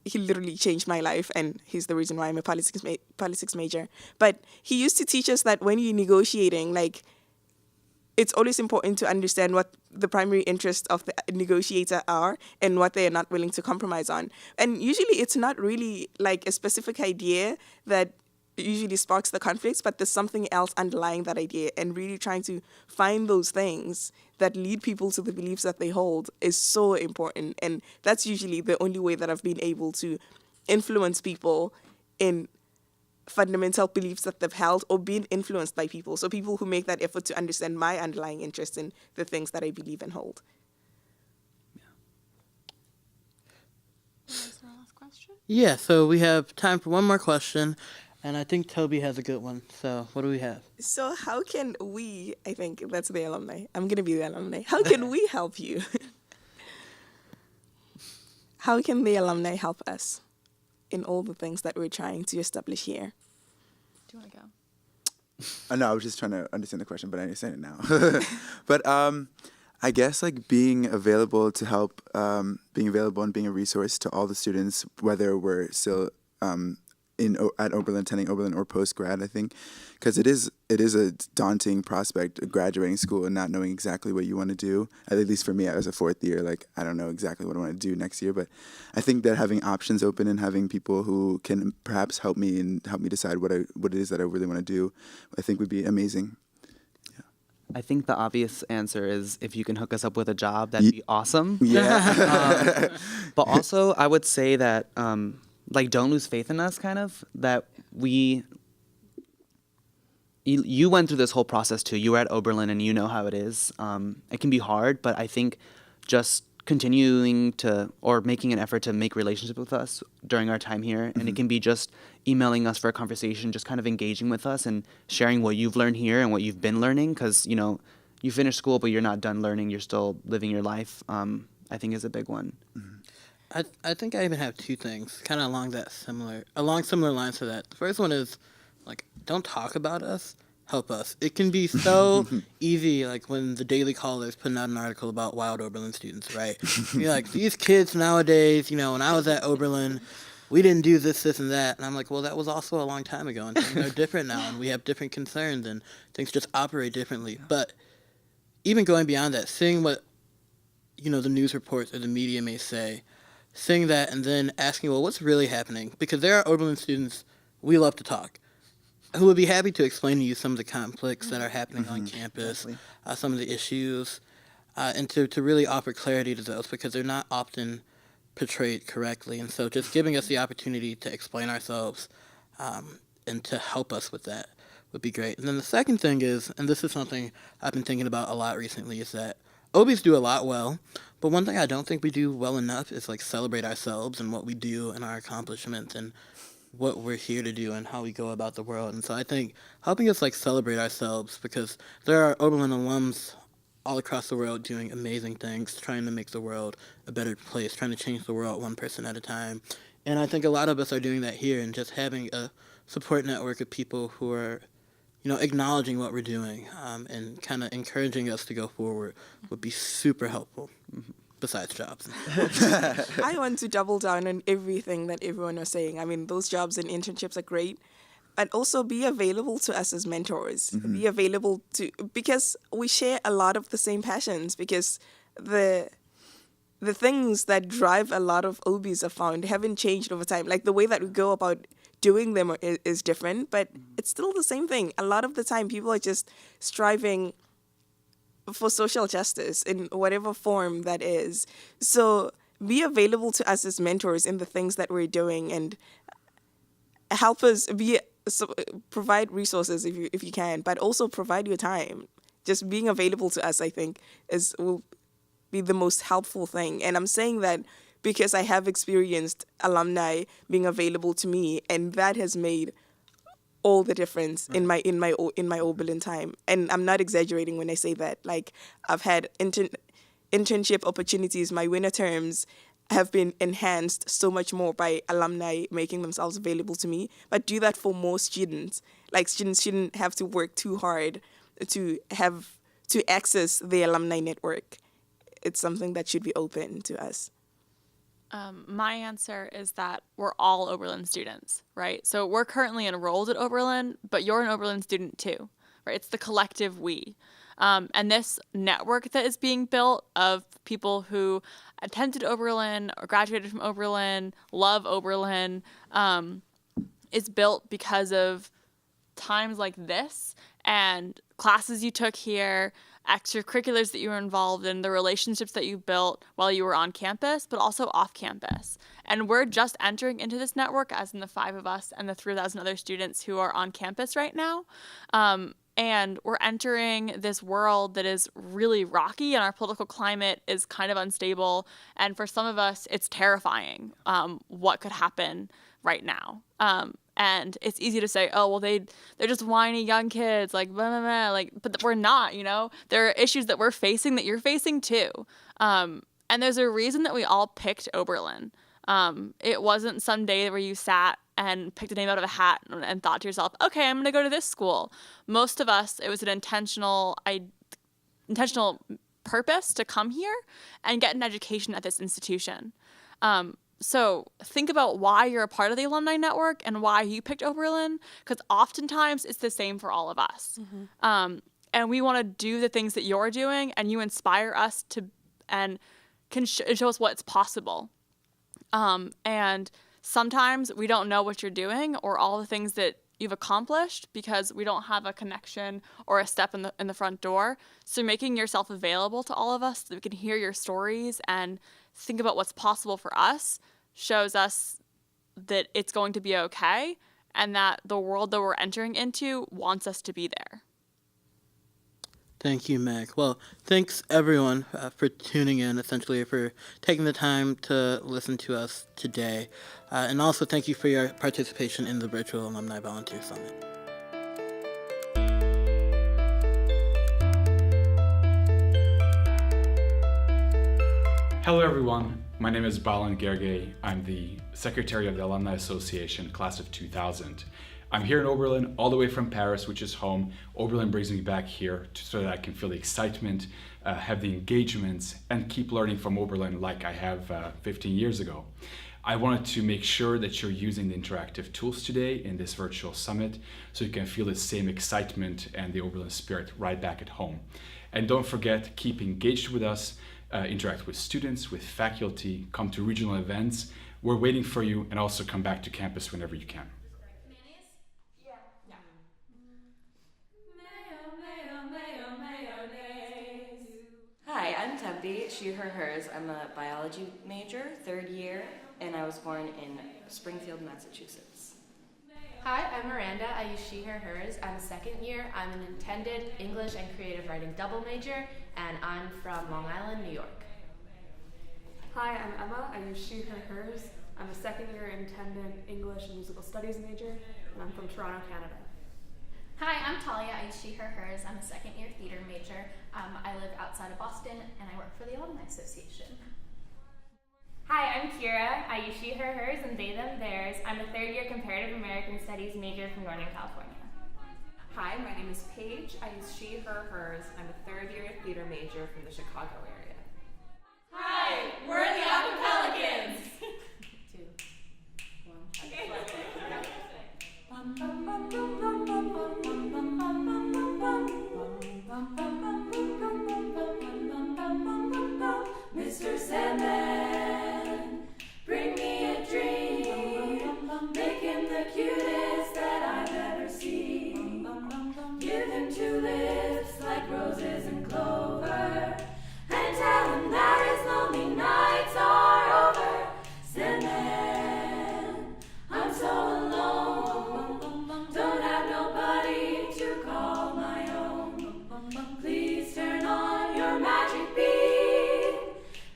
[SPEAKER 7] He literally changed my life, and he's the reason why I'm a politics major. But he used to teach us that when you're negotiating, like, it's always important to understand what the primary interests of the negotiator are and what they are not willing to compromise on. And usually it's not really like a specific idea that usually sparks the conflicts, but there's something else underlying that idea, and really trying to find those things that lead people to the beliefs that they hold is so important. And that's usually the only way that I've been able to influence people in fundamental beliefs that they've held or been influenced by people. So people who make that effort to understand my underlying interest in the things that I believe and hold.
[SPEAKER 5] Is there a last question?
[SPEAKER 3] Yeah, so we have time for one more question, and I think Toby has a good one. So what do we have?
[SPEAKER 7] So how can we, I think that's the alumni. I'm going to be the alumni. How can we help you? How can the alumni help us in all the things that we're trying to establish here?
[SPEAKER 5] Do you want to go?
[SPEAKER 6] No, I was just trying to understand the question, but I understand it now. But I guess like being available to help, being available and being a resource to all the students, whether we're still at Oberlin, attending Oberlin, or post-grad, I think, because it is a daunting prospect, graduating school and not knowing exactly what you want to do. At least for me, as a fourth year, like, I don't know exactly what I want to do next year, but I think that having options open and having people who can perhaps help me and help me decide what it is that I really want to do, I think would be amazing.
[SPEAKER 4] I think the obvious answer is if you can hook us up with a job, that'd be awesome.
[SPEAKER 6] Yeah.
[SPEAKER 4] But also, I would say that, like, don't lose faith in us, kind of, that you went through this whole process too. You were at Oberlin and you know how it is. It can be hard, but I think just continuing to, or making an effort to make relationships with us during our time here, and it can be just emailing us for a conversation, just kind of engaging with us and sharing what you've learned here and what you've been learning, because, you know, you finish school, but you're not done learning. You're still living your life, I think is a big one.
[SPEAKER 3] I think I even have two things kind of along similar lines to that. The first one is, like, don't talk about us. help us. It can be so easy, like when the Daily Caller is putting out an article about wild Oberlin students, right? You're like, these kids nowadays, when I was at Oberlin, we didn't do this, this, and that. And I'm like, well, that was also a long time ago, and things are different now, and we have different concerns, and things just operate differently. But even going beyond that, seeing what, the news reports or the media may say, seeing that and then asking, well, what's really happening? Because there are Oberlin students, we love to talk, who would be happy to explain to you some of the conflicts that are happening on campus, some of the issues, and to really offer clarity to those, because they're not often portrayed correctly. And so just giving us the opportunity to explain ourselves and to help us with that would be great. And then the second thing is, and this is something I've been thinking about a lot recently, is that OBs do a lot well, but one thing I don't think we do well enough is celebrate ourselves and what we do and our accomplishments and what we're here to do and how we go about the world. And so I think helping us celebrate ourselves, because there are Oberlin alums all across the world doing amazing things, trying to make the world a better place, trying to change the world one person at a time. And I think a lot of us are doing that here, and just having a support network of people who are acknowledging what we're doing and kind of encouraging us to go forward would be super helpful, besides jobs.
[SPEAKER 7] I want to double down on everything that everyone was saying. I mean, those jobs and internships are great, but also be available to us as mentors. Be available because we share a lot of the same passions, because the things that drive a lot of OBs I found haven't changed over time. Like the way that we go about doing them is different, but it's still the same thing. A lot of the time, people are just striving for social justice in whatever form that is. So be available to us as mentors in the things that we're doing, and help us provide resources if you can, but also provide your time. Just being available to us, I think, will be the most helpful thing. And I'm saying that because I have experienced alumni being available to me, and that has made all the difference in my Oberlin time. And I'm not exaggerating when I say that. Like, I've had internship opportunities. My winter terms have been enhanced so much more by alumni making themselves available to me. But do that for more students. Like, students shouldn't have to work too hard to access the alumni network. It's something that should be open to us.
[SPEAKER 5] My answer is that we're all Oberlin students, right? So we're currently enrolled at Oberlin, but you're an Oberlin student too, right? It's the collective we. And this network that is being built of people who attended Oberlin or graduated from Oberlin, love Oberlin, is built because of times like this and classes you took here, extracurriculars that you were involved in, the relationships that you built while you were on campus, but also off campus. And we're just entering into this network, as in the 5 of us and the 3,000 other students who are on campus right now. And we're entering this world that is really rocky, and our political climate is kind of unstable. And for some of us, it's terrifying what could happen right now. And it's easy to say, oh, well, they're just whiny young kids, like, blah, blah, blah. Like, but we're not, There are issues that we're facing that you're facing too. And there's a reason that we all picked Oberlin. It wasn't some day where you sat and picked a name out of a hat and thought to yourself, okay, I'm going to go to this school. Most of us, it was an intentional purpose to come here and get an education at this institution. So think about why you're a part of the alumni network and why you picked Oberlin, because oftentimes it's the same for all of us. And we want to do the things that you're doing, and you inspire us to and can show us what's possible. And sometimes we don't know what you're doing or all the things that you've accomplished because we don't have a connection or a step in the front door. So making yourself available to all of us so that we can hear your stories and think about what's possible for us shows us that it's going to be okay and that the world that we're entering into wants us to be there.
[SPEAKER 3] Thank you, Meg. Well, thanks everyone for tuning in, essentially for taking the time to listen to us today. And also thank you for your participation in the virtual Alumni Volunteer Summit.
[SPEAKER 8] Hello everyone, my name is Balan Gergely. I'm the Secretary of the Alumni Association, Class of 2000. I'm here in Oberlin, all the way from Paris, which is home. Oberlin brings me back here so that I can feel the excitement, have the engagements, and keep learning from Oberlin like I have 15 years ago. I wanted to make sure that you're using the interactive tools today in this virtual summit so you can feel the same excitement and the Oberlin spirit right back at home. And don't forget, keep engaged with us, interact with students, with faculty, come to regional events. We're waiting for you, and also come back to campus whenever you can.
[SPEAKER 9] Hi, I'm Tempe, she, her, hers. I'm a biology major, 3rd year, and I was born in Springfield, Massachusetts.
[SPEAKER 10] Hi, I'm Miranda. I use she, her, hers. I'm a 2nd year. I'm an intended English and creative writing double major, and I'm from Long Island, New York.
[SPEAKER 11] Hi, I'm Emma. I use she, her, hers. I'm a 2nd year intended English and musical studies major, and I'm from Toronto, Canada.
[SPEAKER 12] Hi, I'm Talia. I use she, her, hers. I'm a 2nd year theater major. I live outside of Boston, and I work for the Alumni Association.
[SPEAKER 13] Hi, I'm Kira. I use she, her, hers, and they, them, theirs. I'm a 3rd year comparative American studies major from Northern California.
[SPEAKER 14] Hi, my name is Paige. I use she, her, hers. I'm a 3rd year theater major from the Chicago area.
[SPEAKER 13] Hi, we're the Acapelicans.
[SPEAKER 10] 2, 1.
[SPEAKER 13] Okay.
[SPEAKER 15] Mr. Sandman, bring me a dream. Make him the cutest that I've ever seen. Give him 2 lips like roses and clover, and tell him that his lonely nights are over. Sandman, I'm so alone, don't have nobody to call my own. Please turn on your magic beam.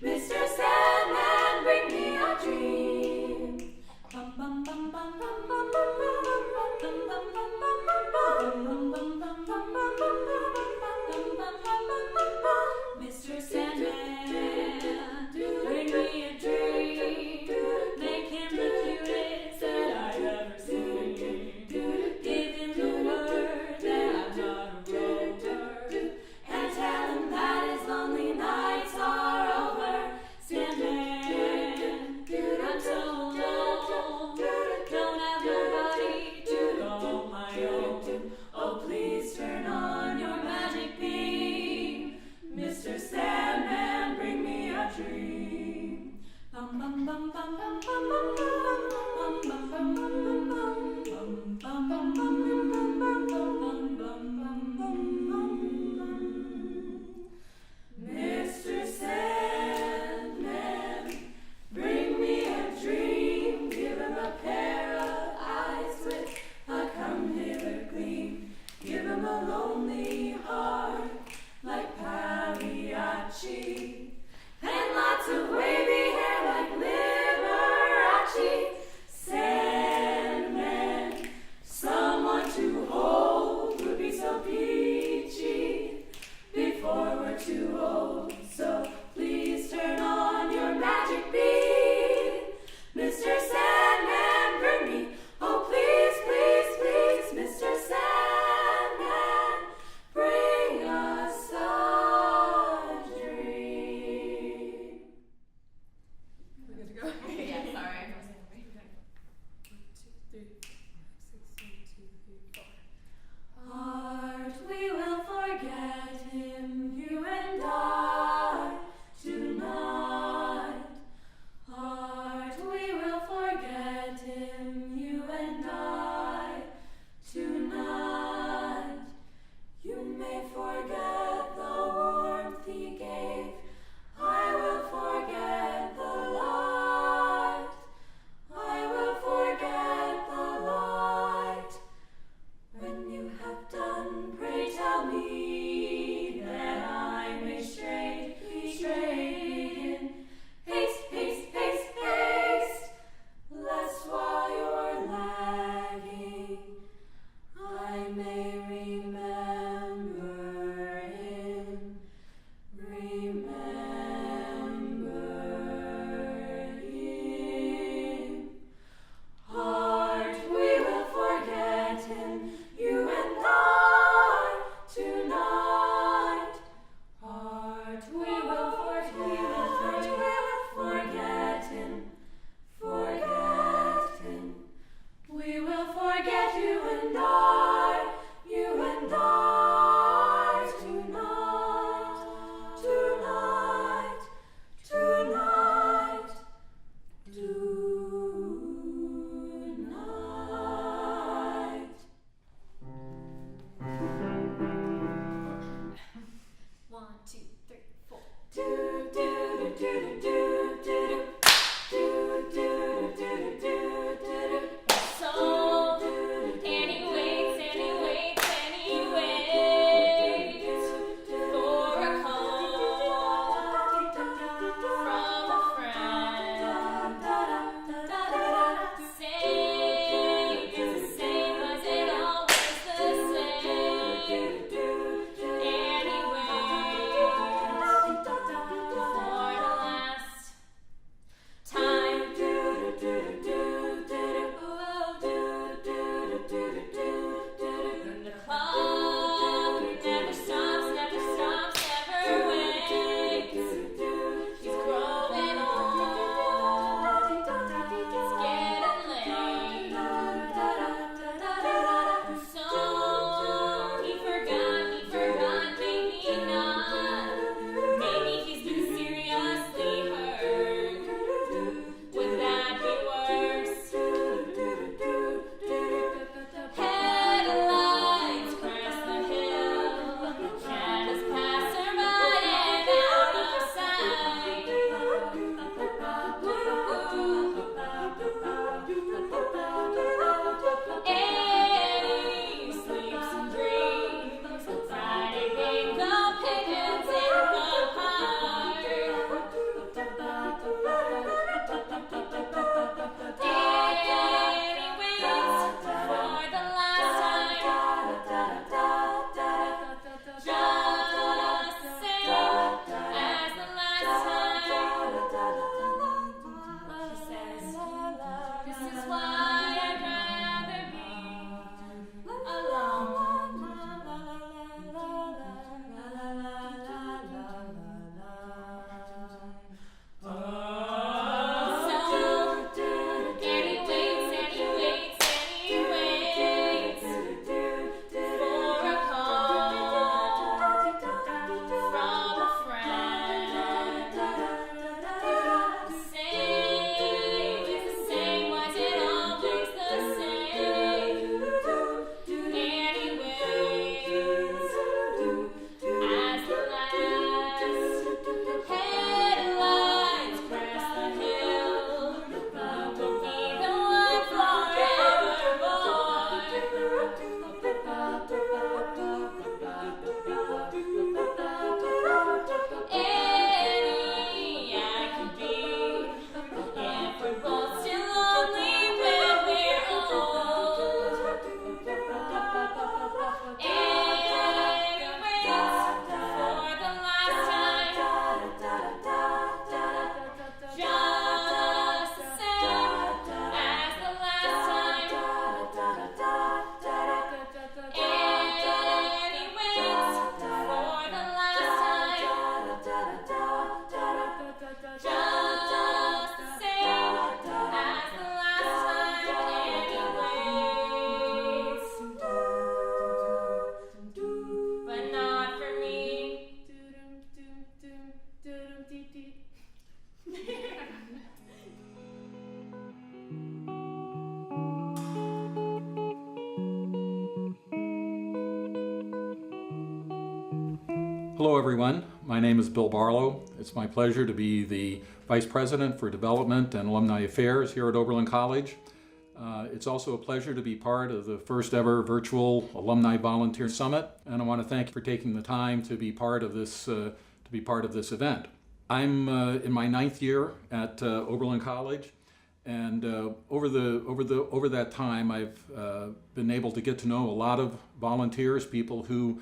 [SPEAKER 15] Mr. Sandman, bring me a dream. Mr. Sandman, bring me a dream. Make him the cutest that I've ever seen. Give him the word that I'm not a rover, and tell him that his lonely nights are over. Sandman, I'm so alone, don't have nobody to call my own. Oh, please turn on your magic beam. Mr. Sandman, bring me a dream. Bum bum bum bum bum bum bum bum bum bum bum bum bum bum bum bum bum bum bum. Mr. Sandman, bring me a dream. Give him a pair of eyes with a come hither gleam. Give him a lonely heart like Pagliacci, and lots of wavy hair like Liberace.
[SPEAKER 16] Hello everyone, my name is Bill Barlow. It's my pleasure to be the Vice President for Development and Alumni Affairs here at Oberlin College. It's also a pleasure to be part of the first ever virtual Alumni Volunteer Summit, and I want to thank you for taking the time to be part of this event. I'm in my 9th year at Oberlin College, and over that time I've been able to get to know a lot of volunteers, people who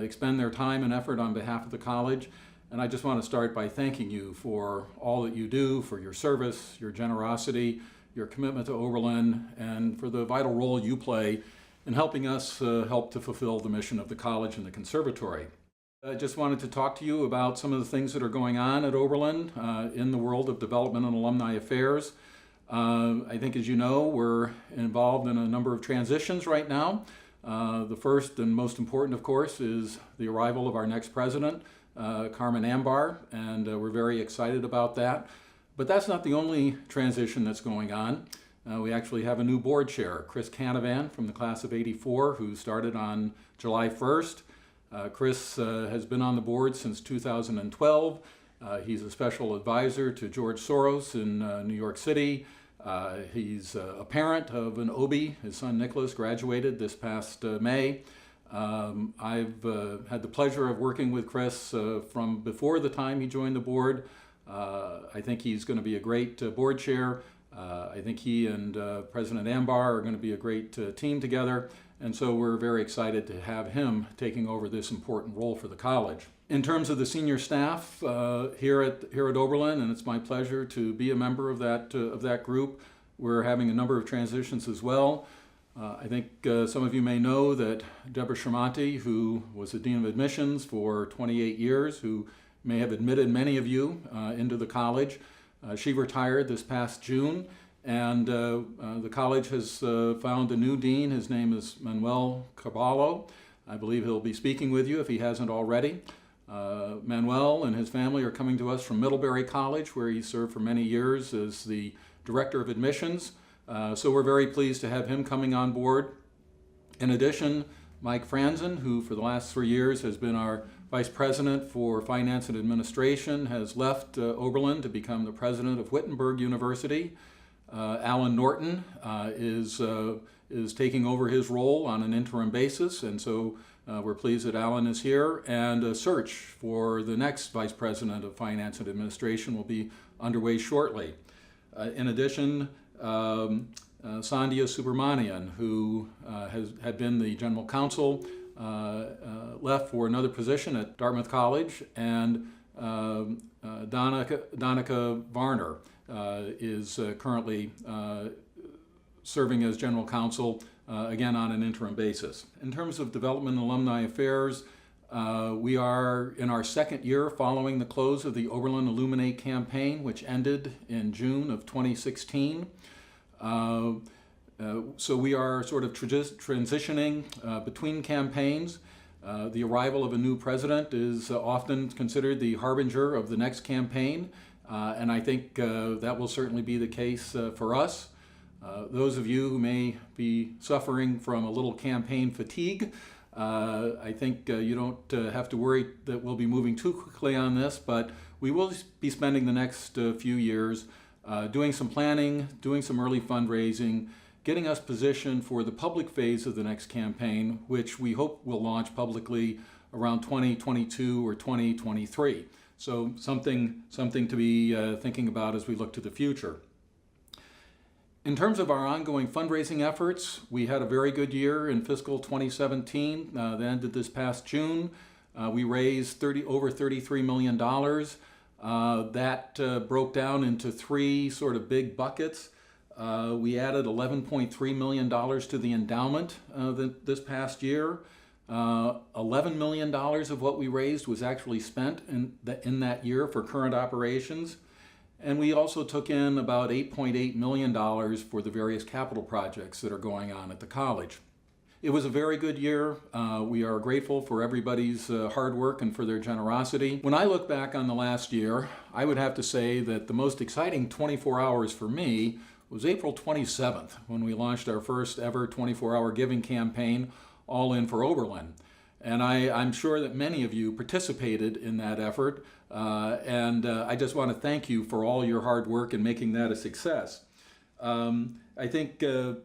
[SPEAKER 16] expend their time and effort on behalf of the college. And I just want to start by thanking you for all that you do, for your service, your generosity, your commitment to Oberlin, and for the vital role you play in helping us help to fulfill the mission of the college and the conservatory. I just wanted to talk to you about some of the things that are going on at Oberlin in the world of development and alumni affairs. I think, as you know, we're involved in a number of transitions right now. The first and most important, of course, is the arrival of our next president, Carmen Ambar, and we're very excited about that. But that's not the only transition that's going on. We actually have a new board chair, Chris Canavan from the class of '84, who started on July 1st. Chris has been on the board since 2012, He's a special advisor to George Soros in New York City. He's a parent of an OB. His son Nicholas graduated this past May. I've had the pleasure of working with Chris from before the time he joined the board. I think he's going to be a great board chair. I think he and President Ambar are going to be a great team together, and so we're very excited to have him taking over this important role for the college. In terms of the senior staff here at Oberlin, and it's my pleasure to be a member of that group, we're having a number of transitions as well. I think some of you may know that Deborah Shermonti, who was the Dean of Admissions for 28 years, who may have admitted many of you into the college, she retired this past June, and the college has found a new dean. His name is Manuel Caballo. I believe he'll be speaking with you if he hasn't already. Manuel and his family are coming to us from Middlebury College, where he served for many years as the Director of Admissions. So we're very pleased to have him coming on board. In addition, Mike Franzen, who for the last 3 years has been our Vice President for Finance and Administration, has left Oberlin to become the President of Wittenberg University. Alan Norton is taking over his role on an interim basis, and so we're pleased that Alan is here, and a search for the next Vice President of Finance and Administration will be underway shortly. In addition, Sandhya Subramanian, who had been the General Counsel, left for another position at Dartmouth College, and Danica Varner is currently serving as General Counsel, again on an interim basis. In terms of development and alumni affairs, we are in our second year following the close of the Oberlin Illuminate campaign, which ended in June of 2016. So we are sort of transitioning between campaigns. The arrival of a new president is often considered the harbinger of the next campaign, and I think that will certainly be the case for us. Those of you who may be suffering from a little campaign fatigue, I think you don't have to worry that we'll be moving too quickly on this, but we will be spending the next few years doing some planning, doing some early fundraising, getting us positioned for the public phase of the next campaign, which we hope will launch publicly around 2022 or 2023. So something to be thinking about as we look to the future. In terms of our ongoing fundraising efforts, we had a very good year in fiscal 2017 that ended this past June. We raised over $33 million. That broke down into three sort of big buckets. We added $11.3 million to the endowment this past year. $11 million of what we raised was actually spent in that year for current operations. And we also took in about $8.8 million for the various capital projects that are going on at the college. It was a very good year. We are grateful for everybody's hard work and for their generosity. When I look back on the last year, I would have to say that the most exciting 24 hours for me was April 27th, when we launched our first ever 24-hour giving campaign, All In for Oberlin. And I'm sure that many of you participated in that effort, and I just want to thank you for all your hard work in making that a success. I think the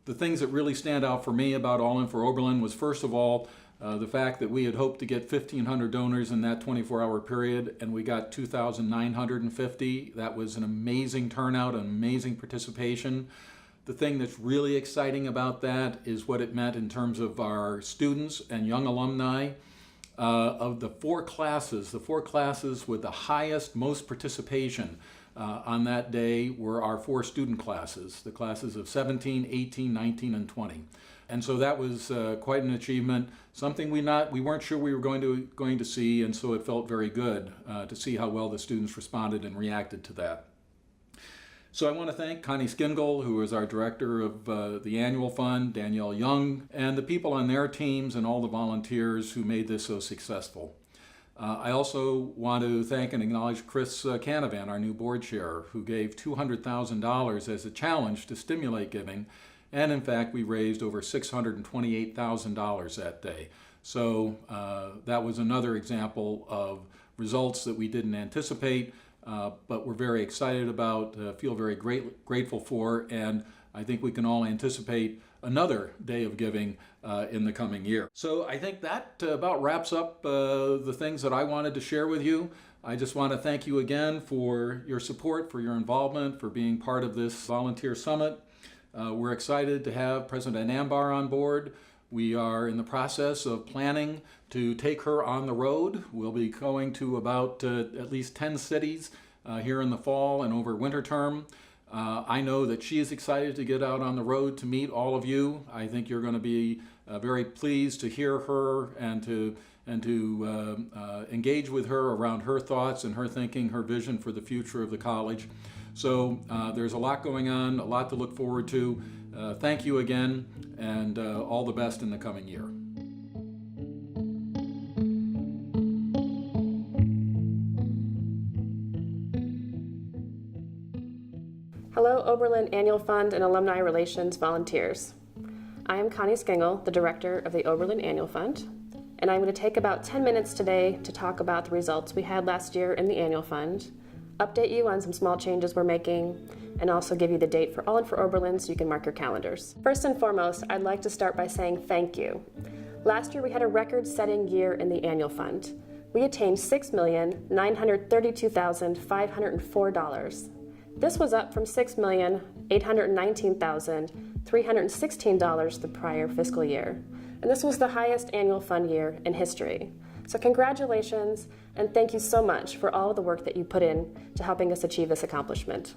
[SPEAKER 16] things that really stand out for me about All In for Oberlin was, first of all, the fact that we had hoped to get 1,500 donors in that 24-hour period, and we got 2,950. That was an amazing turnout, an amazing participation. The thing that's really exciting about that is what it meant in terms of our students and young alumni. Of the four classes with the highest, most participation on that day were our four student classes, the classes of 17, 18, 19, and 20. And so that was quite an achievement, something we weren't sure we were going to see, and so it felt very good to see how well the students responded and reacted to that. So I want to thank Connie Skingle, who is our director of the annual fund, Danielle Young, and the people on their teams and all the volunteers who made this so successful. I also want to thank and acknowledge Chris Canavan, our new board chair, who gave $200,000 as a challenge to stimulate giving, and in fact we raised over $628,000 that day. So that was another example of results that we didn't anticipate, but we're very excited about, feel very grateful for, and I think we can all anticipate another day of giving in the coming year. So I think that about wraps up the things that I wanted to share with you. I just want to thank you again for your support, for your involvement, for being part of this volunteer summit. We're excited to have President Ambar on board. We are in the process of planning to take her on the road. We'll be going to about at least 10 cities here in the fall and over winter term. I know that she is excited to get out on the road to meet all of you. I think you're going to be very pleased to hear her and to engage with her around her thoughts and her thinking, her vision for the future of the college. So there's a lot going on, a lot to look forward to. Thank you again, and all the best in the coming year.
[SPEAKER 17] Hello, Oberlin Annual Fund and Alumni Relations volunteers. I am Connie Skengel, the director of the Oberlin Annual Fund, and I'm going to take about 10 minutes today to talk about the results we had last year in the Annual Fund, update you on some small changes we're making, and also give you the date for All In for Oberlin so you can mark your calendars. First and foremost, I'd like to start by saying thank you. Last year we had a record-setting year in the Annual Fund. We attained $6,932,504. This was up from $6,819,316 the prior fiscal year, and this was the highest annual fund year in history. So congratulations, and thank you so much for all of the work that you put in to helping us achieve this accomplishment.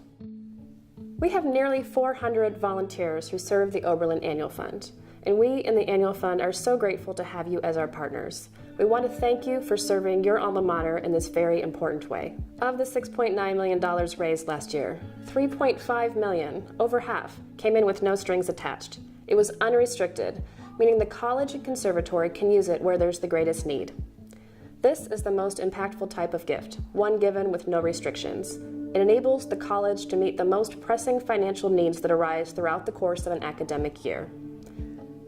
[SPEAKER 17] We have nearly 400 volunteers who serve the Oberlin Annual Fund, and we in the Annual Fund are so grateful to have you as our partners. We want to thank you for serving your alma mater in this very important way. Of the $6.9 million raised last year, $3.5 million, over half, came in with no strings attached. It was unrestricted, meaning the college and conservatory can use it where there's the greatest need. This is the most impactful type of gift, one given with no restrictions. It enables the college to meet the most pressing financial needs that arise throughout the course of an academic year.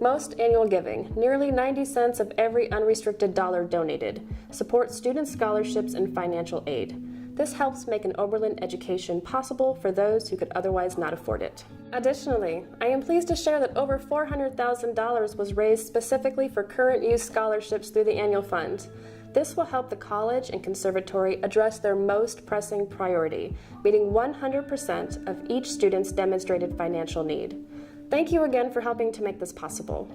[SPEAKER 17] Most annual giving, nearly 90 cents of every unrestricted dollar donated, supports student scholarships and financial aid. This helps make an Oberlin education possible for those who could otherwise not afford it. Additionally, I am pleased to share that over $400,000 was raised specifically for current use scholarships through the Annual Fund. This will help the college and conservatory address their most pressing priority, meeting 100% of each student's demonstrated financial need. Thank you again for helping to make this possible.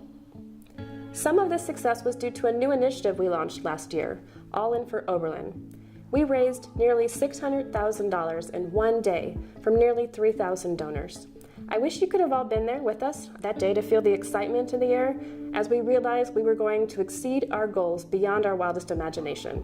[SPEAKER 17] Some of this success was due to a new initiative we launched last year, All In for Oberlin. We raised nearly $600,000 in one day from nearly 3,000 donors. I wish you could have all been there with us that day to feel the excitement in the air as we realized we were going to exceed our goals beyond our wildest imagination.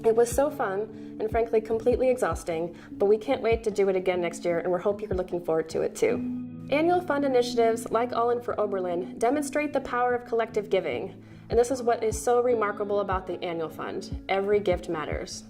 [SPEAKER 17] It was so fun and frankly completely exhausting, but we can't wait to do it again next year, and we hope you're looking forward to it too. Annual fund initiatives like All In for Oberlin demonstrate the power of collective giving, and this is what is so remarkable about the Annual Fund. Every gift matters.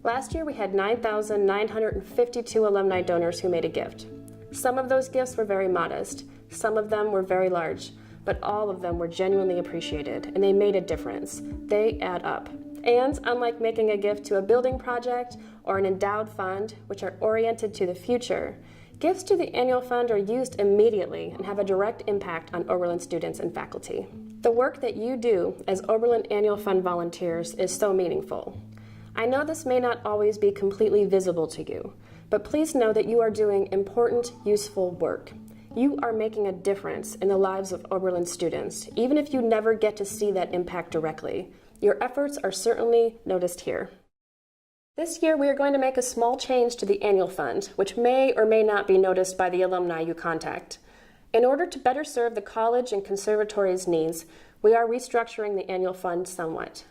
[SPEAKER 17] Last year we had 9,952 alumni donors who made a gift. Some of those gifts were very modest, some of them were very large, but all of them were genuinely appreciated, and they made a difference. They add up. And unlike making a gift to a building project or an endowed fund, which are oriented to the future, gifts to the Annual Fund are used immediately and have a direct impact on Oberlin students and faculty. The work that you do as Oberlin Annual Fund volunteers is so meaningful. I know this may not always be completely visible to you, but please know that you are doing important, useful work. You are making a difference in the lives of Oberlin students, even if you never get to see that impact directly. Your efforts are certainly noticed here. This year, we are going to make a small change to the Annual Fund, which may or may not be noticed by the alumni you contact. In order to better serve the college and conservatory's needs, we are restructuring the Annual Fund somewhat.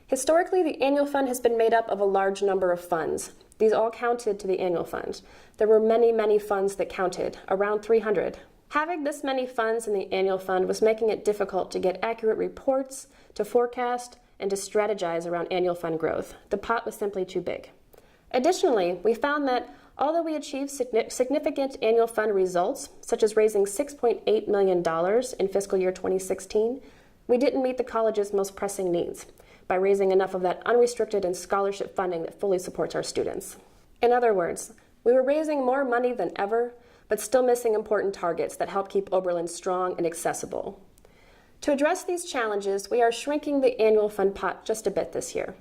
[SPEAKER 17] Historically, the Annual Fund has been made up of a large number of funds. These all counted to the Annual Fund. There were many, many funds that counted, around 300. Having this many funds in the Annual Fund was making it difficult to get accurate reports, to forecast, and to strategize around Annual Fund growth. The pot was simply too big. Additionally, we found that although we achieved significant Annual Fund results, such as raising $6.8 million in fiscal year 2016, we didn't meet the college's most pressing needs. by raising enough of that unrestricted and scholarship funding that fully supports our students. In other words, we were raising more money than ever, but still missing important targets that help keep Oberlin strong and accessible. To address these challenges, we are shrinking the annual fund pot just a bit this year.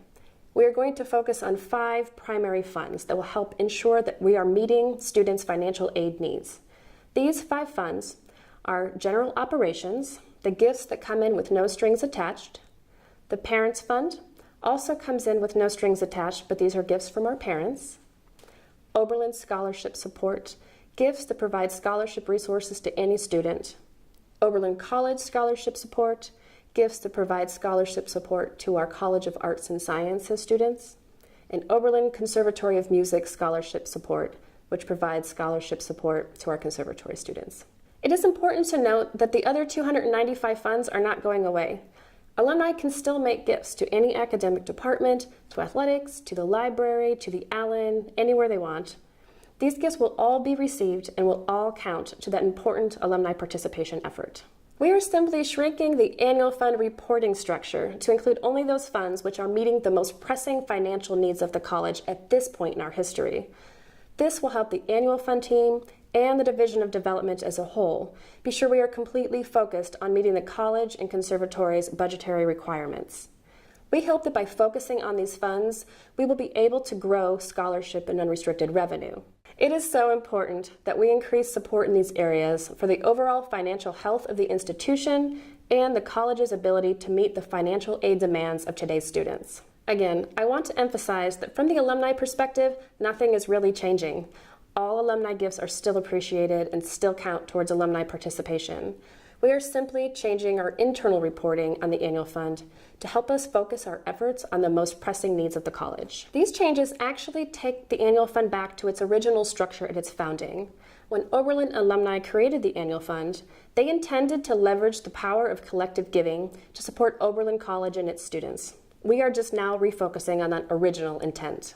[SPEAKER 17] We are going to focus on 5 primary funds that will help ensure that we are meeting students' financial aid needs. These 5 funds are general operations, the gifts that come in with no strings attached. The Parents Fund also comes in with no strings attached, but these are gifts from our parents. Oberlin Scholarship Support, gifts that provide scholarship resources to any student. Oberlin College Scholarship Support, gifts that provide scholarship support to our College of Arts and Sciences students. And Oberlin Conservatory of Music Scholarship Support, which provides scholarship support to our conservatory students. It is important to note that the other 295 funds are not going away. Alumni can still make gifts to any academic department, to athletics, to the library, to the Allen, anywhere they want. These gifts will all be received and will all count to that important alumni participation effort. We are simply shrinking the annual fund reporting structure to include only those funds which are meeting the most pressing financial needs of the college at this point in our history. This will help the annual fund team and the Division of Development as a whole be sure we are completely focused on meeting the college and conservatory's budgetary requirements. We hope that by focusing on these funds, we will be able to grow scholarship and unrestricted revenue. It is so important that we increase support in these areas for the overall financial health of the institution and the college's ability to meet the financial aid demands of today's students. Again, I want to emphasize that from the alumni perspective, nothing is really changing. All alumni gifts are still appreciated and still count towards alumni participation. We are simply changing our internal reporting on the annual fund to help us focus our efforts on the most pressing needs of the college. These changes actually take the annual fund back to its original structure at its founding. When Oberlin alumni created the annual fund, they intended to leverage the power of collective giving to support Oberlin College and its students. We are just now refocusing on that original intent.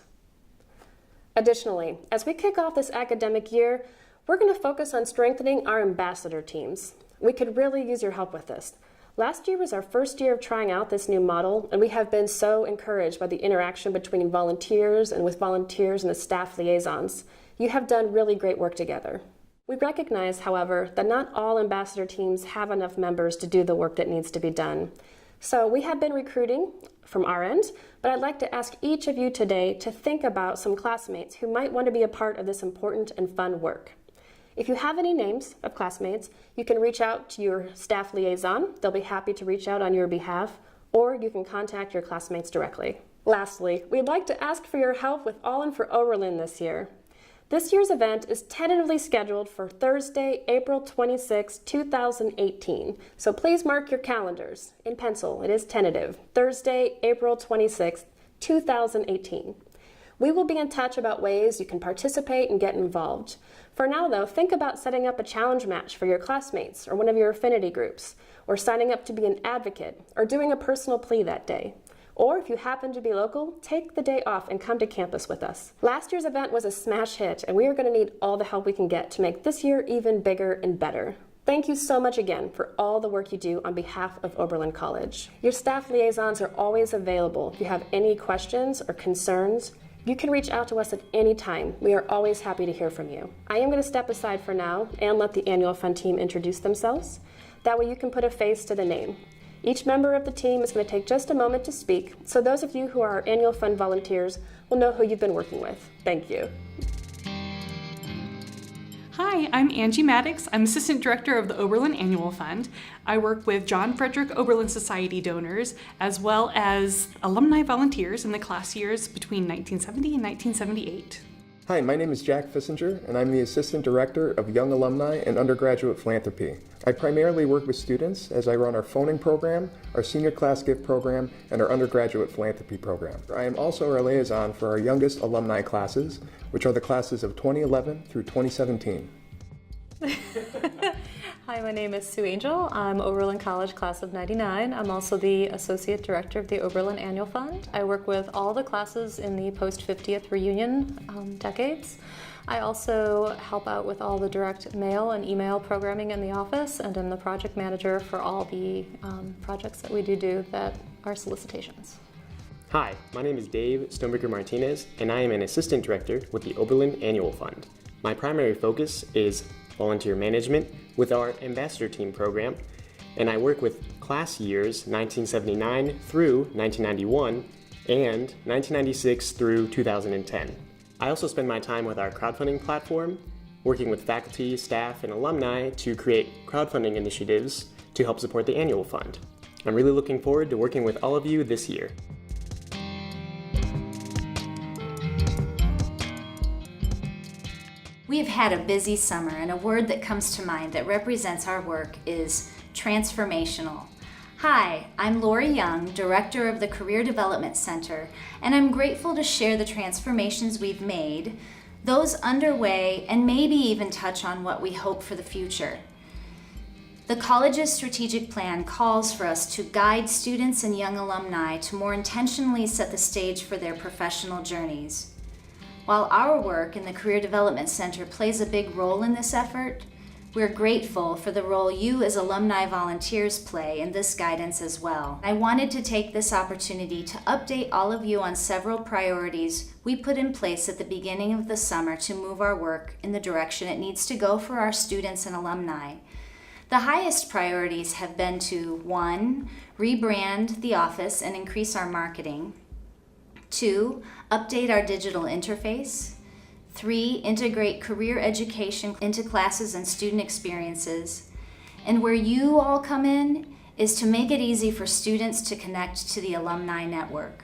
[SPEAKER 17] Additionally, as we kick off this academic year, we're going to focus on strengthening our ambassador teams. We could really use your help with this. Last year was our first year of trying out this new model, and we have been so encouraged by the interaction between volunteers and with volunteers and the staff liaisons. You have done really great work together. We recognize, however, that not all ambassador teams have enough members to do the work that needs to be done. So we have been recruiting from our end, but I'd like to ask each of you today to think about some classmates who might want to be a part of this important and fun work. If you have any names of classmates, you can reach out to your staff liaison. They'll be happy to reach out on your behalf, or you can contact your classmates directly. Lastly, we'd like to ask for your help with All In for Oberlin this year. This year's event is tentatively scheduled for Thursday, April 26, 2018. So please mark your calendars in pencil. It is tentative. Thursday, April 26, 2018. We will be in touch about ways you can participate and get involved. For now, though, think about setting up a challenge match for your classmates or one of your affinity groups, or signing up to be an advocate, or doing a personal plea that day. Or if you happen to be local, take the day off and come to campus with us. Last year's event was a smash hit, and we are going to need all the help we can get to make this year even bigger and better. Thank you so much again for all the work you do on behalf of Oberlin College. Your staff liaisons are always available if you have any questions or concerns. You can reach out to us at any time. We are always happy to hear from you. I am going to step aside for now and let the annual fund team introduce themselves. That way you can put a face to the name. Each member of the team is going to take just a moment to speak, so those of you who are our annual fund volunteers will know who you've been working with. Thank you.
[SPEAKER 18] Hi, I'm Angie Maddox. I'm Assistant Director of the Oberlin Annual Fund. I work with John Frederick Oberlin Society donors, as well as alumni volunteers in the class years between 1970 and 1978.
[SPEAKER 19] Hi, my name is Jack Fissinger, and I'm the Assistant Director of Young Alumni and Undergraduate Philanthropy. I primarily work with students as I run our phoning program, our senior class gift program, and our undergraduate philanthropy program. I am also our liaison for our youngest alumni classes, which are the classes of 2011 through 2017.
[SPEAKER 20] Hi, my name is Sue Angel. I'm Oberlin College Class of 99. I'm also the Associate Director of the Oberlin Annual Fund. I work with all the classes in the post-50th reunion decades. I also help out with all the direct mail and email programming in the office, and I'm the project manager for all the projects that we do that are solicitations.
[SPEAKER 21] Hi, my name is Dave Stonebaker Martinez, and I am an assistant director with the Oberlin Annual Fund. My primary focus is volunteer management with our ambassador team program, and I work with class years 1979 through 1991 and 1996 through 2010. I also spend my time with our crowdfunding platform, working with faculty, staff, and alumni to create crowdfunding initiatives to help support the annual fund. I'm really looking forward to working with all of you this year.
[SPEAKER 22] We have had a busy summer, and a word that comes to mind that represents our work is transformational. Hi, I'm Lori Young, Director of the Career Development Center, and I'm grateful to share the transformations we've made, those underway, and maybe even touch on what we hope for the future. The college's strategic plan calls for us to guide students and young alumni to more intentionally set the stage for their professional journeys. While our work in the Career Development Center plays a big role in this effort, we're grateful for the role you as alumni volunteers play in this guidance as well. I wanted to take this opportunity to update all of you on several priorities we put in place at the beginning of the summer to move our work in the direction it needs to go for our students and alumni. The highest priorities have been to 1, rebrand the office and increase our marketing, 2, update our digital interface, 3, integrate career education into classes and student experiences, and where you all come in is to make it easy for students to connect to the alumni network.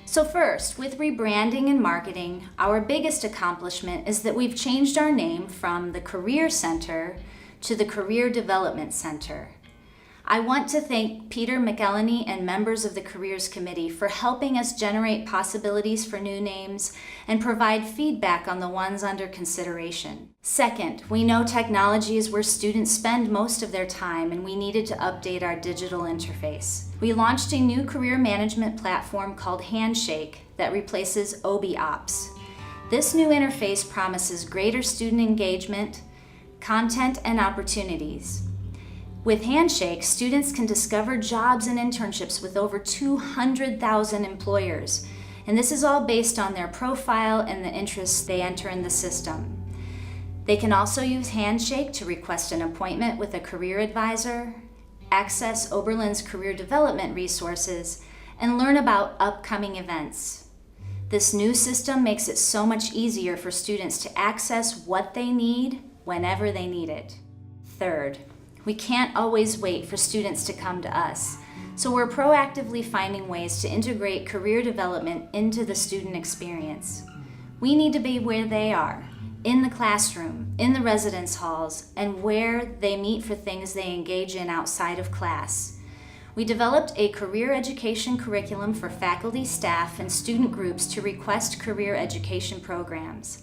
[SPEAKER 22] So first, with rebranding and marketing, our biggest accomplishment is that we've changed our name from the Career Center to the Career Development Center. I want to thank Peter McElhenney and members of the Careers Committee for helping us generate possibilities for new names and provide feedback on the ones under consideration. Second, we know technology is where students spend most of their time, and we needed to update our digital interface. We launched a new career management platform called Handshake that replaces ObiOps. This new interface promises greater student engagement, content, and opportunities. With Handshake, students can discover jobs and internships with over 200,000 employers, and this is all based on their profile and the interests they enter in the system. They can also use Handshake to request an appointment with a career advisor, access Oberlin's career development resources, and learn about upcoming events. This new system makes it so much easier for students to access what they need whenever they need it. Third, we can't always wait for students to come to us, so we're proactively finding ways to integrate career development into the student experience. We need to be where they are, in the classroom, in the residence halls, and where they meet for things they engage in outside of class. We developed a career education curriculum for faculty, staff, and student groups to request career education programs.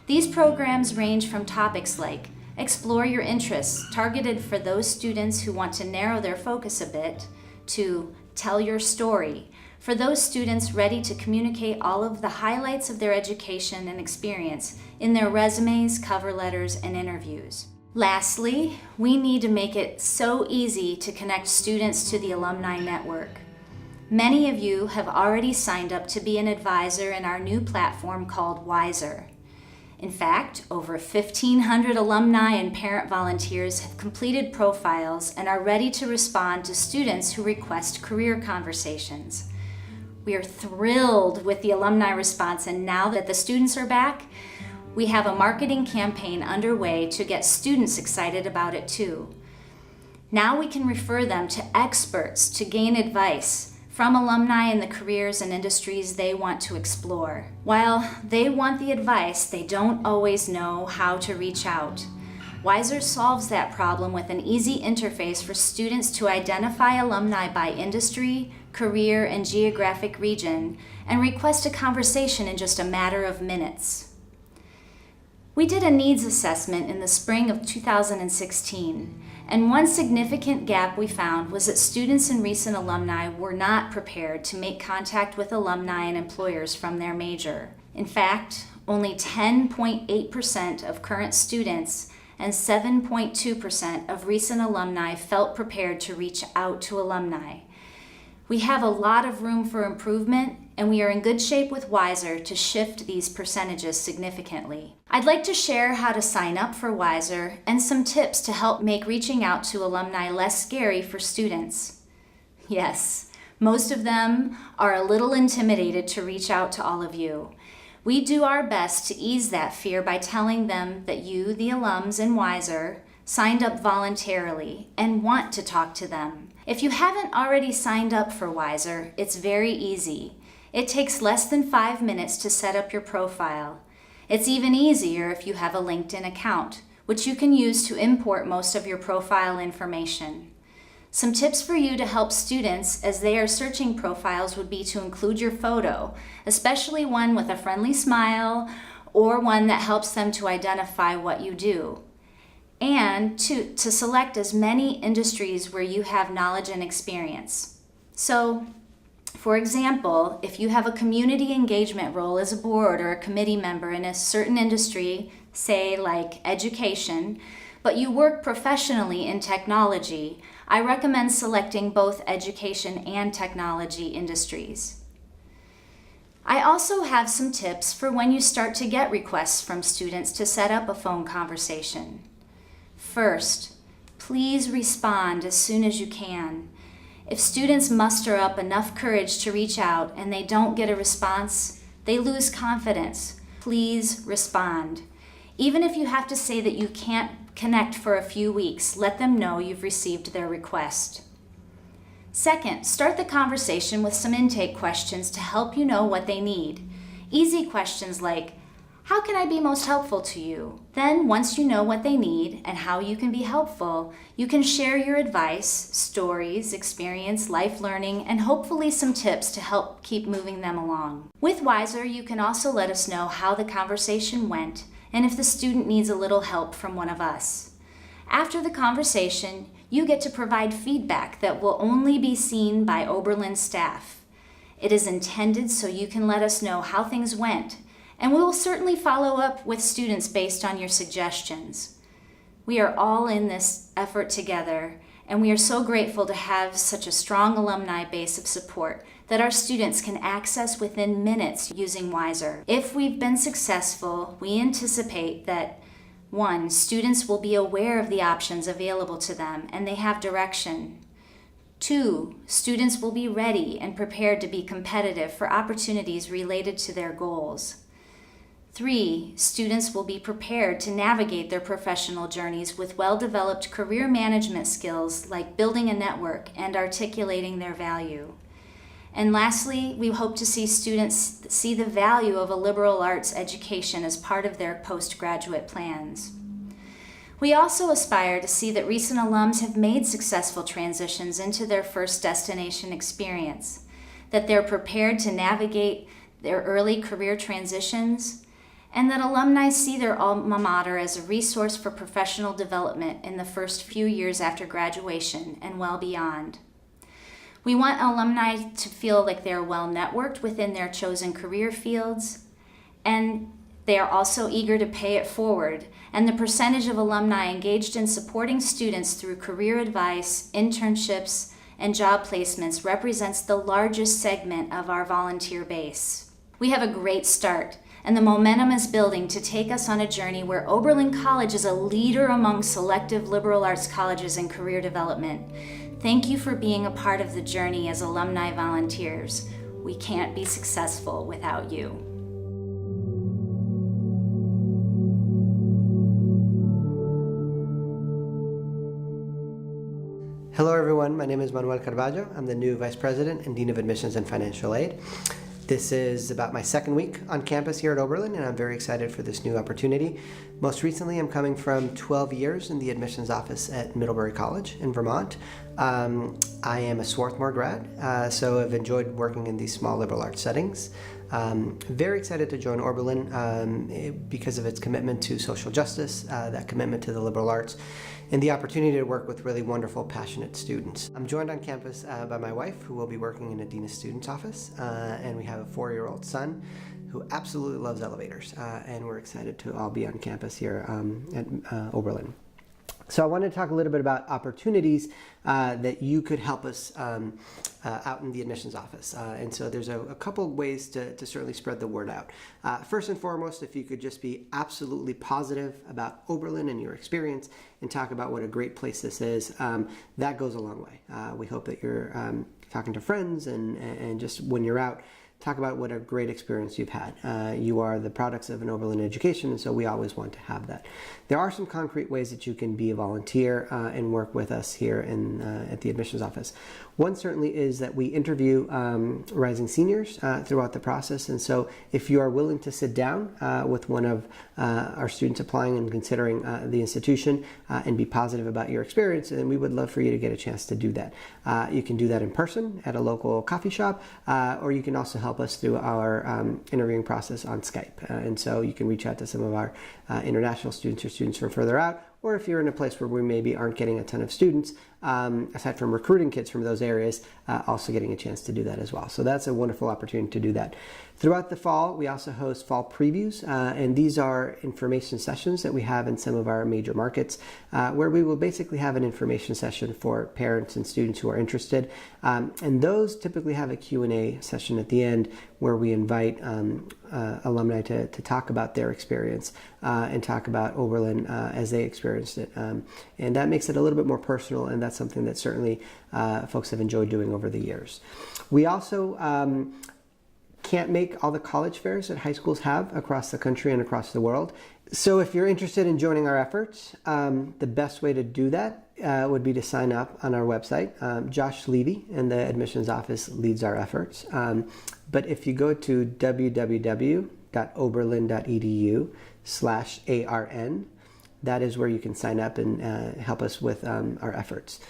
[SPEAKER 22] These programs range from topics like explore your interests, targeted for those students who want to narrow their focus a bit, to tell your story, for those students ready to communicate all of the highlights of their education and experience in their resumes, cover letters, and interviews. Lastly, we need to make it so easy to connect students to the alumni network. Many of you have already signed up to be an advisor in our new platform called Wiser. In fact, over 1,500 alumni and parent volunteers have completed profiles and are ready to respond to students who request career conversations. We are thrilled with the alumni response, and now that the students are back, we have a marketing campaign underway to get students excited about it too. Now we can refer them to experts to gain advice from alumni in the careers and industries they want to explore. While they want the advice, they don't always know how to reach out. Wiser solves that problem with an easy interface for students to identify alumni by industry, career, and geographic region, and request a conversation in just a matter of minutes. We did a needs assessment in the spring of 2016, and one significant gap we found was that students and recent alumni were not prepared to make contact with alumni and employers from their major. In fact, only 10.8% of current students and 7.2% of recent alumni felt prepared to reach out to alumni. We have a lot of room for improvement, and we are in good shape with Wiser to shift these percentages significantly. I'd like to share how to sign up for Wiser and some tips to help make reaching out to alumni less scary for students. Yes, most of them are a little intimidated to reach out to all of you. We do our best to ease that fear by telling them that you, the alums in Wiser, signed up voluntarily and want to talk to them. If you haven't already signed up for Wiser, it's very easy. It takes less than 5 minutes to set up your profile. It's even easier if you have a LinkedIn account, which you can use to import most of your profile information. Some tips for you to help students as they are searching profiles would be to include your photo, especially one with a friendly smile or one that helps them to identify what you do. And to select as many industries where you have knowledge and experience. So, for example, if you have a community engagement role as a board or a committee member in a certain industry, say like education, but you work professionally in technology, I recommend selecting both education and technology industries. I also have some tips for when you start to get requests from students to set up a phone conversation. First, please respond as soon as you can. If students muster up enough courage to reach out and they don't get a response, they lose confidence. Please respond. Even if you have to say that you can't connect for a few weeks, let them know you've received their request. Second, start the conversation with some intake questions to help you know what they need. Easy questions like, how can I be most helpful to you? Then, once you know what they need and how you can be helpful, you can share your advice, stories, experience, life learning, and hopefully some tips to help keep moving them along. With Wiser, you can also let us know how the conversation went and if the student needs a little help from one of us. After the conversation, you get to provide feedback that will only be seen by Oberlin staff. It is intended so you can let us know how things went, and we will certainly follow up with students based on your suggestions. We are all in this effort together, and we are so grateful to have such a strong alumni base of support that our students can access within minutes using Wiser. If we've been successful, we anticipate that 1, students will be aware of the options available to them and they have direction. 2, students will be ready and prepared to be competitive for opportunities related to their goals. 3, students will be prepared to navigate their professional journeys with well-developed career management skills like building a network and articulating their value. And lastly, we hope to see students see the value of a liberal arts education as part of their postgraduate plans. We also aspire to see that recent alums have made successful transitions into their first destination experience, that they're prepared to navigate their early career transitions, and that alumni see their alma mater as a resource for professional development in the first few years after graduation and well beyond. We want alumni to feel like they're well networked within their chosen career fields, and they are also eager to pay it forward, and the percentage of alumni engaged in supporting students through career advice, internships, and job placements represents the largest segment of our volunteer base. We have a great start, and the momentum is building to take us on a journey where Oberlin College is a leader among selective liberal arts colleges in career development. Thank you for being a part of the journey as alumni volunteers. We can't be successful without you.
[SPEAKER 1] Hello everyone, my name is Manuel Carvalho. I'm the new Vice President and Dean of Admissions and Financial Aid. This is about my second week on campus here at Oberlin, and I'm very excited for this new opportunity. Most recently, I'm coming from 12 years in the admissions office at Middlebury College in Vermont. I am a Swarthmore grad, so I've enjoyed working in these small liberal arts settings. Very excited to join Oberlin because of its commitment to social justice, that commitment to the liberal arts, and the opportunity to work with really wonderful, passionate students. I'm joined on campus by my wife, who will be working in a Dean of Students office, and we have a 4-year-old son who absolutely loves elevators, and we're excited to all be on campus here at Oberlin. So I wanted to talk a little bit about opportunities that you could help us out in the admissions office. And so there's a couple ways to certainly spread the word out. First and foremost, if you could just be absolutely positive about Oberlin and your experience and talk about what a great place this is, that goes a long way. We hope that you're talking to friends and just when you're out, talk about what a great experience you've had. You are the products of an Oberlin education, and so we always want to have that. There are some concrete ways that you can be a volunteer and work with us here at the admissions office. One certainly is that we interview rising seniors throughout the process, and so if you are willing to sit down with one of our students applying and considering the institution and be positive about your experience, then we would love for you to get a chance to do that. You can do that in person at a local coffee shop, or you can also help us through our interviewing process on Skype. And so you can reach out to some of our international students or students from further out, or if you're in a place where we maybe aren't getting a ton of students, aside from recruiting kids from those areas, also getting a chance to do that as well. So that's a wonderful opportunity to do that. Throughout the fall, we also host fall previews, and these are information sessions that we have in some of our major markets, where we will basically have an information session for parents and students who are interested. And those typically have a Q&A session at the end where we invite alumni to talk about their experience and talk about Oberlin as they experienced it. And that makes it a little bit more personal, and that's something that certainly folks have enjoyed doing over the years. We also can't make all the college fairs that high schools have across the country and across the world. So if you're interested in joining our efforts, the best way to do that would be to sign up on our website. Josh Levy in the admissions office leads our efforts. But if you go to www.oberlin.edu/ARN, that is where you can sign up and help us with our efforts.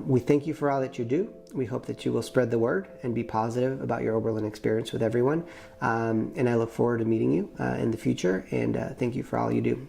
[SPEAKER 1] We thank you for all that you do. We hope that you will spread the word and be positive about your Oberlin experience with everyone. And I look forward to meeting you in the future, and thank you for all you do.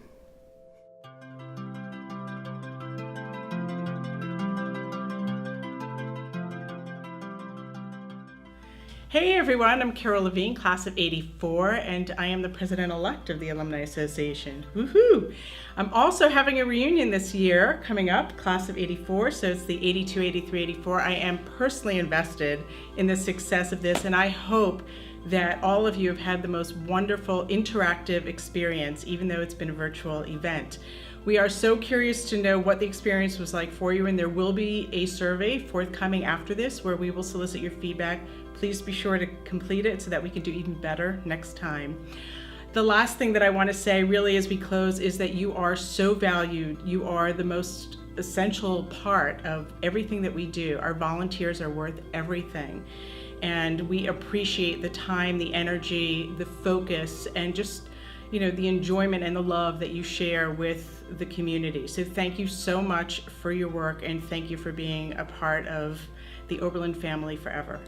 [SPEAKER 2] Hey everyone, I'm Carol Levine, class of '84, and I am the president-elect of the Alumni Association. Woohoo! I'm also having a reunion this year coming up, class of '84, so it's the '82, '83, '84. I am personally invested in the success of this, and I hope that all of you have had the most wonderful interactive experience, even though it's been a virtual event. We are so curious to know what the experience was like for you, and there will be a survey forthcoming after this where we will solicit your feedback. Please be sure to complete it so that we can do even better next time. The last thing that I want to say really as we close is that you are so valued. You are the most essential part of everything that we do. Our volunteers are worth everything. And we appreciate the time, the energy, the focus, and just the enjoyment and the love that you share with the community. So thank you so much for your work, and thank you for being a part of the Oberlin family forever.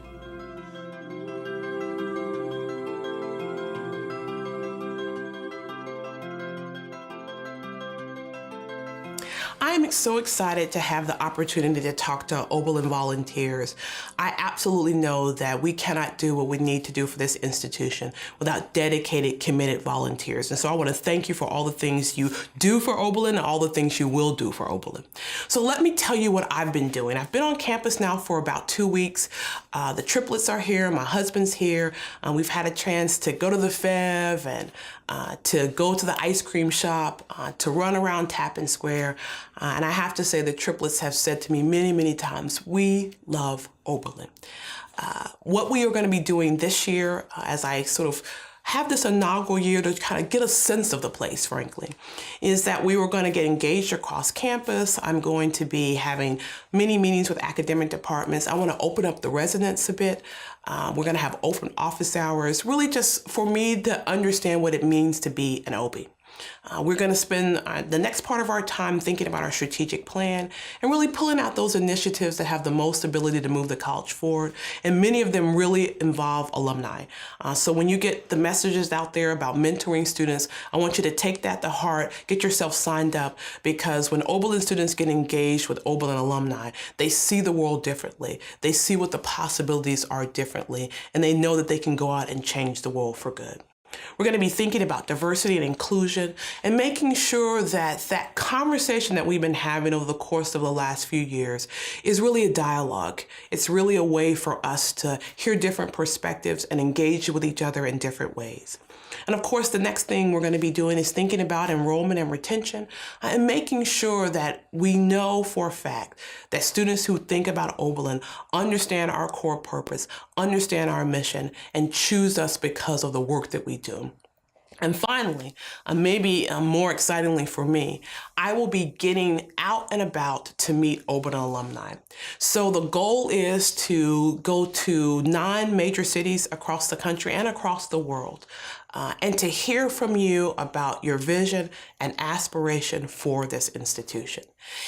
[SPEAKER 6] I'm so excited to have the opportunity to talk to Oberlin volunteers. I absolutely know that we cannot do what we need to do for this institution without dedicated, committed volunteers. And so I want to thank you for all the things you do for Oberlin and all the things you will do for Oberlin. So let me tell you what I've been doing. I've been on campus now for about 2 weeks. The triplets are here, my husband's here. We've had a chance to go to the FEV and to go to the ice cream shop, to run around Tappan Square. And I have to say the triplets have said to me many, many times, we love Oberlin. What we are going to be doing this year, as I sort of have this inaugural year to kind of get a sense of the place, frankly, is that we were going to get engaged across campus. I'm going to be having many meetings with academic departments. I want to open up the residence a bit. We're going to have open office hours, really just for me to understand what it means to be an OB. We're going to spend the next part of our time thinking about our strategic plan and really pulling out those initiatives that have the most ability to move the college forward. And many of them really involve alumni. So when you get the messages out there about mentoring students, I want you to take that to heart, get yourself signed up, because when Oberlin students get engaged with Oberlin alumni, they see the world differently. They see what the possibilities are differently, and they know that they can go out and change the world for good. We're going to be thinking about diversity and inclusion and making sure that that conversation that we've been having over the course of the last few years is really a dialogue. It's really a way for us to hear different perspectives and engage with each other in different ways. And of course, the next thing we're going to be doing is thinking about enrollment and retention and making sure that we know for a fact that students who think about Oberlin understand our core purpose, understand our mission, and choose us because of the work that we do. And finally, maybe more excitingly for me, I will be getting out and about to meet Oberlin alumni. So the goal is to go to 9 major cities across the country and across the world, and to hear from you about your vision and aspiration for this institution.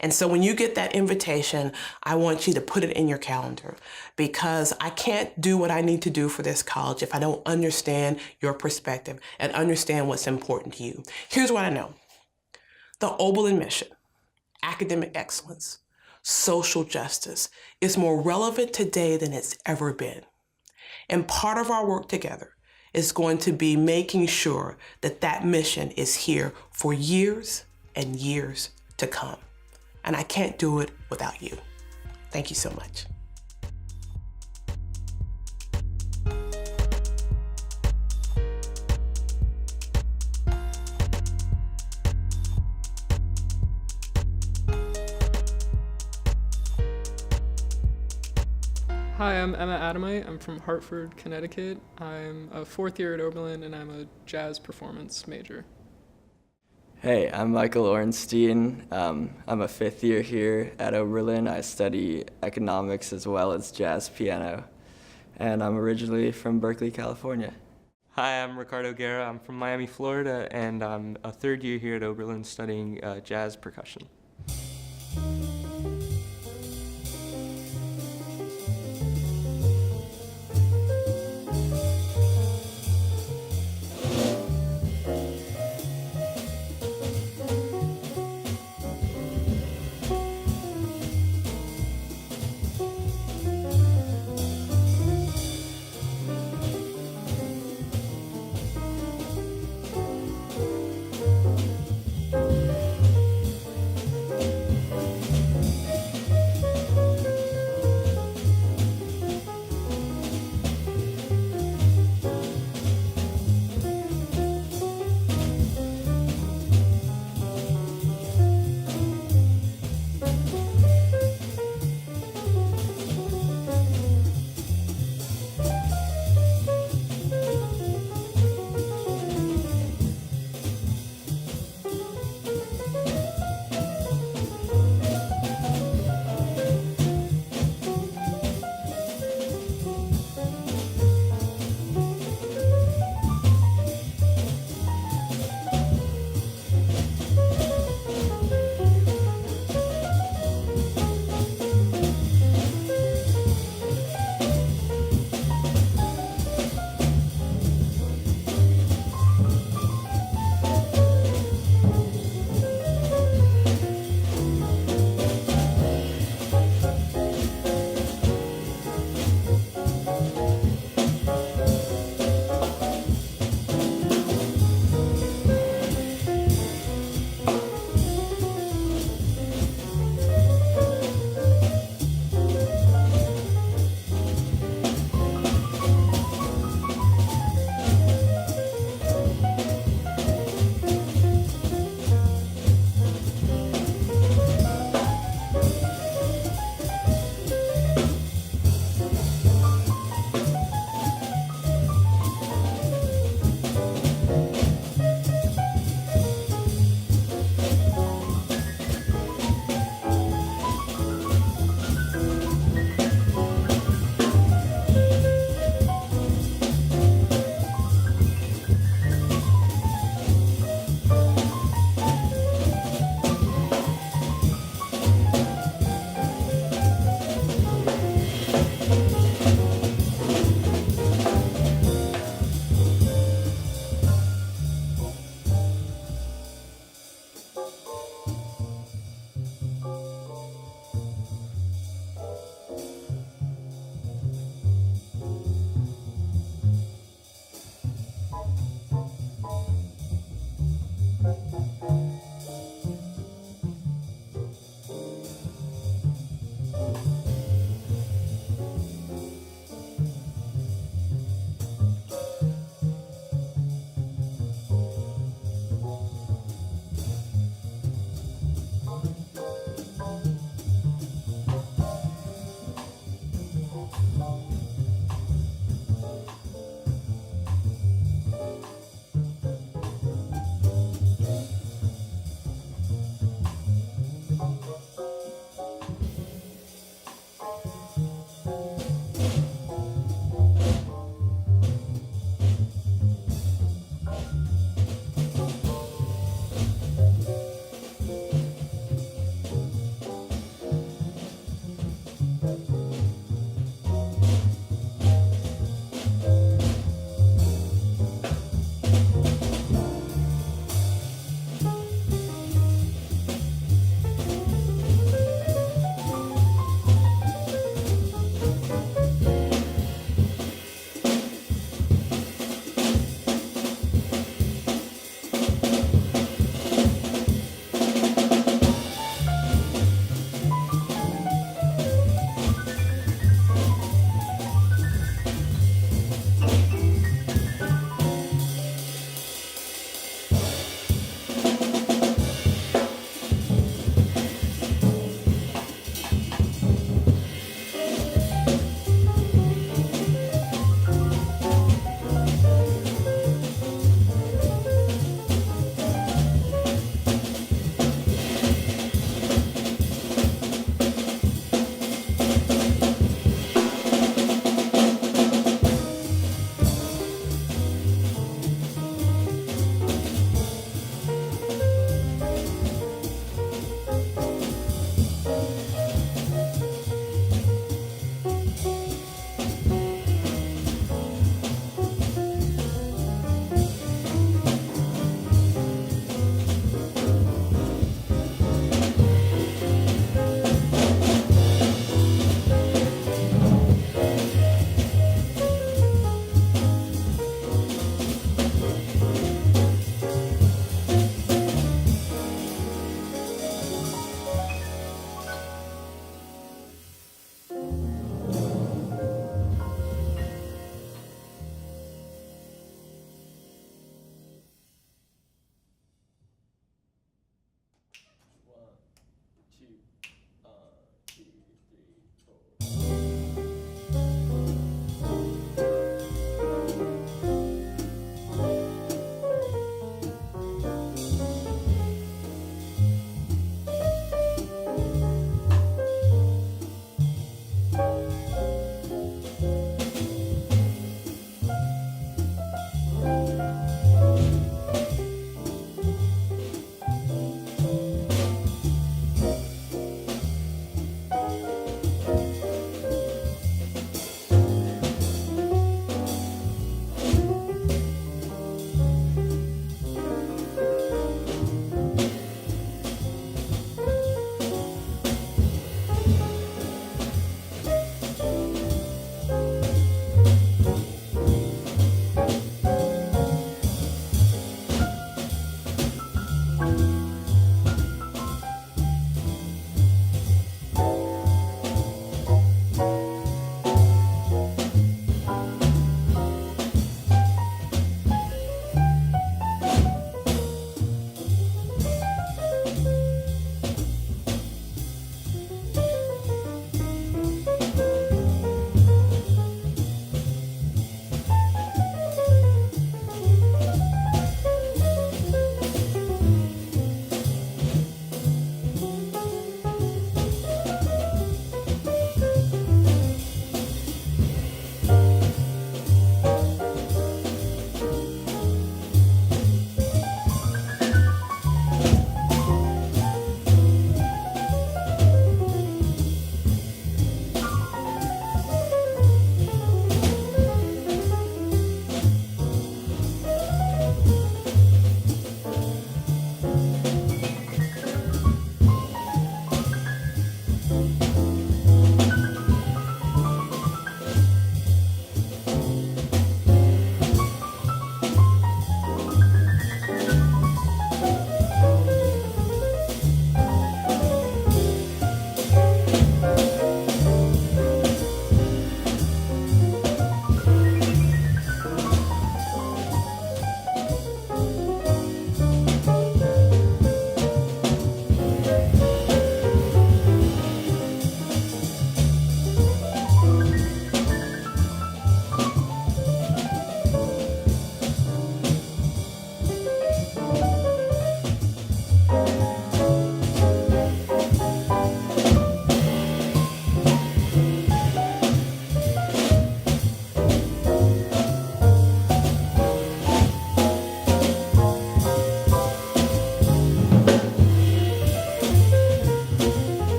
[SPEAKER 6] And so when you get that invitation, I want you to put it in your calendar, because I can't do what I need to do for this college if I don't understand your perspective and understand what's important to you. Here's what I know. The Oberlin mission, academic excellence, social justice, is more relevant today than it's ever been. And part of our work together is going to be making sure that that mission is here for years and years to come. And I can't do it without you. Thank you so much.
[SPEAKER 4] Hi, I'm Emma Adamite. I'm from Hartford, Connecticut. I'm a 4th year at Oberlin, and I'm a jazz performance major.
[SPEAKER 7] Hey, I'm Michael Ornstein. I'm a 5th year here at Oberlin. I study economics as well as jazz piano, and I'm originally from Berkeley, California.
[SPEAKER 23] Hi, I'm Ricardo Guerra. I'm from Miami, Florida, and I'm a 3rd year here at Oberlin studying jazz percussion.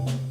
[SPEAKER 15] you.